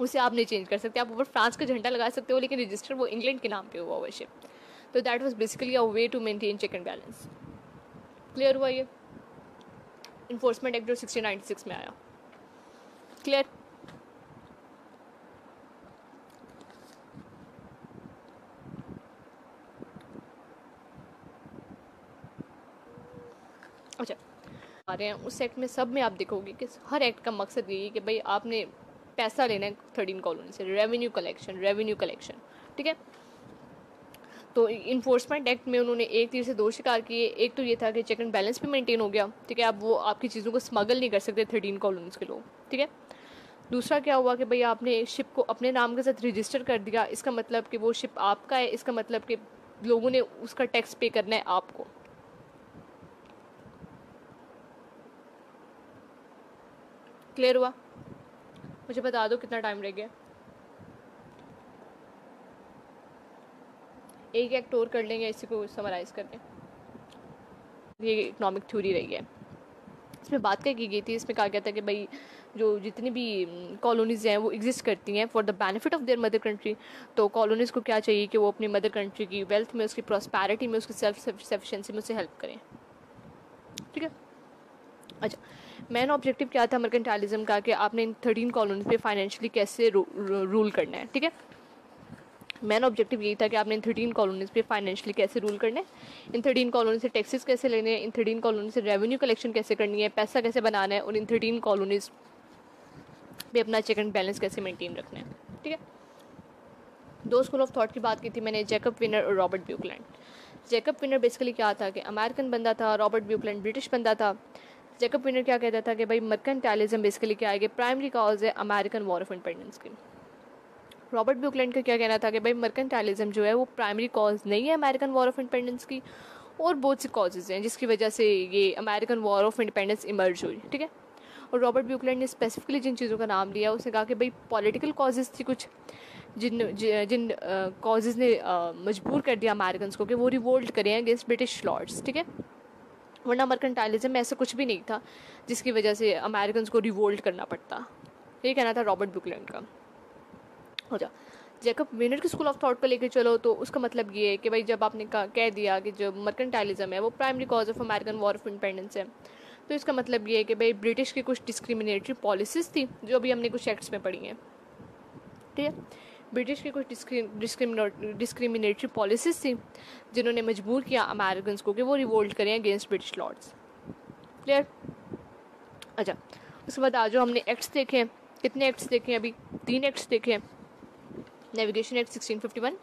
उसे आप नहीं चेंज कर सकते। आप ऊपर फ्रांस का झंडा लगा सकते हो, लेकिन रजिस्टर वो इंग्लैंड के नाम पे हुआ हुआ शिप। तो that was basically a way to maintain check and balance. Clear हुआ ये इन्फोर्समेंट एक्ट जो 1696 में आया, क्लियर। अच्छा, आ रहे हैं उस एक्ट में, सब में आप देखोगे कि हर एक्ट का मकसद यही है कि भाई आपने पैसा लेना है 13 कॉलोनी से, रेवेन्यू कलेक्शन, ठीक है। तो इन्फोर्समेंट एक्ट में उन्होंने एक तीर से दो शिकार किए। एक तो ये था कि चेक एंड बैलेंस भी मेंटेन हो गया, ठीक है, अब वो आपकी चीज़ों को स्मगल नहीं कर सकते 13 कॉलोनीज के लोग, ठीक है। दूसरा क्या हुआ कि भाई आपने शिप को अपने नाम के साथ रजिस्टर कर दिया, इसका मतलब कि वो शिप आपका है, इसका मतलब कि लोगों ने उसका टैक्स पे करना है आपको। क्लियर हुआ। मुझे बता दो कितना टाइम रह गया। एक एक्ट और कर लेंगे इसी को समराइज़ करके। ये इकोनॉमिक थ्योरी रही है। इसमें बात क्या की गई थी, इसमें कहा गया था कि भाई जो जितनी भी कॉलोनीज़ हैं वो एग्जिस्ट करती हैं for the benefit of their mother country. तो कॉलोनीज़ को क्या चाहिए कि वो अपनी मदर कंट्री की वेल्थ में, उसकी प्रॉस्पैरिटी में, उसकी सेल्फ सफिशेंसी में उससे हेल्प करें। ठीक है। अच्छा, मेन ऑब्जेक्टिव क्या था मर्केंटाइलिज्म का, कि आपने इन 13 कॉलोनीज पे फाइनेंशियली कैसे रूल करना है। ठीक है, मेन ऑब्जेक्टिव यही था कि आपने इन 13 कॉलोनीज पे फाइनेंशियली कैसे रूल करना है, इन 13 कॉलोनी से टैक्सेस कैसे लेने हैं, इन 13 कॉलोनी से रेवेन्यू कलेक्शन कैसे करनी है, पैसा कैसे बनाना है, और इन 13 कॉलोनीज पे अपना चेक एंड बैलेंस कैसे मेंटेन रखना है। ठीक है, दो स्कूल ऑफ थॉट की बात की थी मैंने, जैकब विनर और रॉबर्ट ब्यूकलैंड। जैकब विनर बेसिकली क्या था कि अमेरिकन बंदा था, रॉबर्ट ब्यूकलैंड ब्रिटिश बंदा था। जैकब विनर क्या कहता था कि भाई मर्केंटाइलिज्म बेसिकली क्या है कि प्राइमरी कॉज है अमेरिकन वॉर ऑफ इंडिपेंडेंस की। रॉबर्ट ब्यूकलैंड का क्या कहना था कि भाई मर्केंटाइलिज्म जो है वो प्राइमरी कॉज नहीं है अमेरिकन वॉर ऑफ इंडिपेंडेंस की, और बहुत सी कॉजेज हैं जिसकी वजह से ये American war of independence emerge हुई। ठीक है, और रॉबर्ट ब्यूकलैंड ने स्पेसिफिकली जिन चीज़ों का नाम लिया उसने कहा कि भाई पॉलिटिकल कॉजेज़ थी कुछ, जिन कॉजेज़ ने मजबूर कर दिया अमेरिकन को कि वो रिवोल्ट करें अगेंस्ट ब्रिटिश लॉर्ड्स। ठीक है, वरना मर्केंटाइलिज्म में ऐसा कुछ भी नहीं था जिसकी वजह से अमेरिकन को रिवोल्ट करना पड़ता। ये कहना था रॉबर्ट ब्यूकलैंड का। हो जा जैकब विनर की स्कूल ऑफ थॉट को लेकर चलो तो उसका मतलब ये है कि भाई जब आपने कह दिया कि जो मर्केंटाइलिज्म है वो primary cause of American war of independence है, तो इसका मतलब ये है कि भाई ब्रिटिश की कुछ डिस्क्रिमिनेटरी पॉलिसीज़ थी जो अभी हमने कुछ एक्ट्स में पढ़ी हैं। ठीक है, ब्रिटिश की कुछ डिस्क्रिमिनेटरी पॉलिसीज़ थी जिन्होंने मजबूर किया अमेरिकन को कि वो रिवोल्ट करें अगेंस्ट ब्रिटिश लॉर्ड्स। क्लियर। अच्छा, उसके बाद आज जो हमने एक्ट्स देखे हैं, कितने एक्ट्स देखे हैं अभी? 3 एक्ट्स देखे हैं। Navigation act 1651,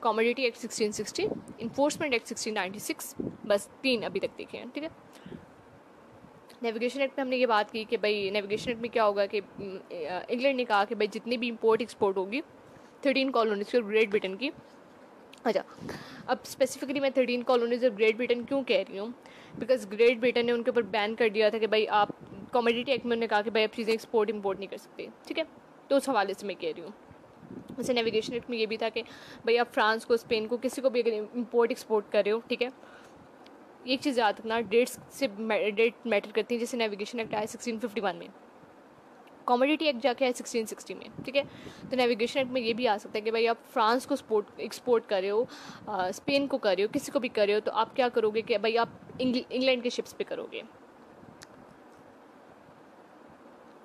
commodity act 1660, enforcement act 1696, बस 3 अभी तक देखे हैं। ठीक है, नेविगेशन एक्ट में हमने ये बात की कि भाई नेविगेशन एक्ट में क्या होगा कि इंग्लैंड ने कहा कि भाई जितनी भी इंपोर्ट एक्सपोर्ट होगी 13 कॉलोनीज की, ग्रेट ब्रिटेन की। अच्छा, अब स्पेसिफिकली मैं 13 कॉलोनीज ऑफ ग्रेट ब्रिटेन क्यों कह रही हूँ, बिकॉज ग्रेट ब्रिटेन ने उनके ऊपर बैन कर दिया था कि भाई आप कॉमोडिटी एक्ट में उन्होंने कहा कि भाई आप चीज़ें एक्सपोर्ट इंपोर्ट नहीं कर सकते। ठीक है, तो उस हवाले से मैं कह रही हूँ। वैसे नेविगेशन एक्ट में ये भी था कि भाई आप फ्रांस को, स्पेन को, किसी को भी अगर इंपोर्ट एक्सपोर्ट कर रहे हो, ठीक है, एक चीज़ याद रखना, डेट मैटर करती है। जैसे नेविगेशन एक्ट आया 1651 में, कॉमोडिटी एक्ट जाके आया 1660 में। ठीक है, तो नेविगेशन एक्ट में ये भी आ सकता है कि भाई आप फ्रांस को एक्सपोर्ट कर रहे हो, स्पेन को कर रहे हो, किसी को भी कर रहे हो, तो आप क्या करोगे कि भाई आप इंग्लैंड के शिप्स पे करोगे।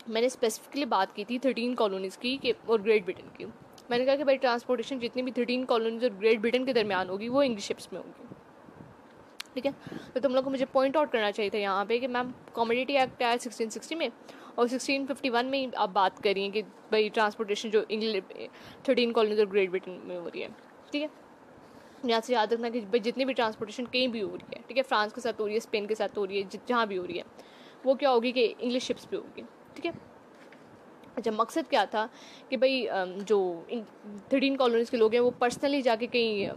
मैंने स्पेसिफिकली बात की थी 13 कॉलोनीज़ की और ग्रेट ब्रिटेन की। मैंने कहा कि भाई ट्रांसपोर्टेशन जितनी भी 13 कॉलोनीज और ग्रेट ब्रिटेन के दरमियान होगी वो इंग्लिश शिप्स में होगी। ठीक है, तो तुम लोग को मुझे पॉइंट आउट करना चाहिए था यहाँ पे कि मैम कॉमोडिटी एक्ट आया 1660 में और 1651 में ही आप बात करिए कि भाई ट्रांसपोर्टेशन जो 13 कॉलोनीज और ग्रेट ब्रिटेन में हो रही है। ठीक है, यहाँ से याद रखना कि भाई जितनी भी ट्रांसपोर्टेशन कहीं भी हो रही है, ठीक है, फ्रांस के साथ हो रही है, स्पेन के साथ हो रही है, जहाँ भी हो रही है, वो क्या होगी कि इंग्लिश शिप्स पे होगी। ठीक है, अच्छा, मकसद क्या था कि भाई जो 13 कॉलोनीज़ के लोग हैं वो पर्सनली जाके कहीं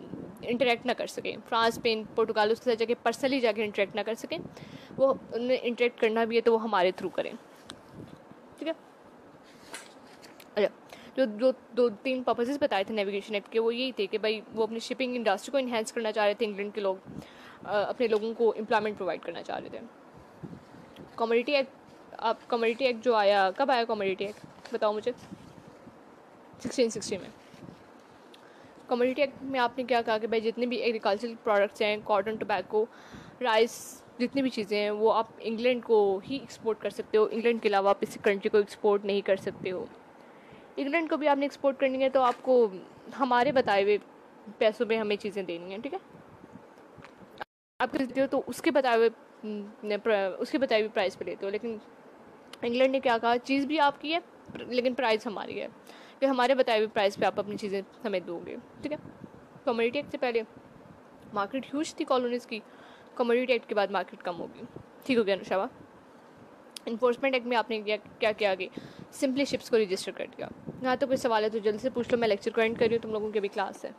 इंटरेक्ट ना कर सकें, फ्रांस, स्पेन, पुर्तगाल उसके साथ जाके पर्सनली जाके इंटरेक्ट ना कर सकें, वो उन्हें इंटरेक्ट करना भी है तो वो हमारे थ्रू करें। ठीक है, अच्छा, जो जो 2-3 पर्पसेस बताए थे नेविगेशन एक्ट के वो यही थे कि भाई वो अपनी शिपिंग इंडस्ट्री को इन्हेंस करना चाह रहे थे, इंग्लैंड के लोग अपने लोगों को एम्प्लॉयमेंट प्रोवाइड करना चाह रहे थे। कॉमोडिटी एक्ट, अब कॉमोडिटी एक्ट जो आया, कब आया कॉमोडिटी एक्ट बताओ मुझे? 1660 में। कॉमोडिटी एक्ट में आपने क्या कहा कि भाई जितने भी एग्रीकल्चरल प्रोडक्ट्स हैं, कॉटन, टोबैको, राइस, जितनी भी चीज़ें हैं वो आप इंग्लैंड को ही एक्सपोर्ट कर सकते हो, इंग्लैंड के अलावा आप किसी कंट्री को एक्सपोर्ट नहीं कर सकते हो। इंग्लैंड को भी आपने एक्सपोर्ट करनी है तो आपको हमारे बताए हुए पैसों में हमें चीज़ें देनी हैं। ठीक है, आप खरीदते हो तो उसके बताए हुए प्राइस पे लेते हो, लेकिन इंग्लैंड ने क्या कहा, चीज़ भी आपकी है लेकिन प्राइस हमारी है कि हमारे बताए हुए प्राइस पे आप अपनी चीज़ें हमें दोगे। ठीक है, कॉमोडिटी एक्ट से पहले मार्केट ह्यूज थी कॉलोनीज़ की, कॉमोडिटी एक्ट के बाद मार्केट कम होगी। ठीक हो गया नुशाबा। इन्फोर्समेंट एक्ट में आपने क्या किया कि सिंपली शिप्स को रजिस्टर कर दिया। यहाँ तो कोई सवाल है तो जल्दी से पूछ लो, मैं लेक्चर को एंड कर रही हूँ, तुम लोगों की भी क्लास है।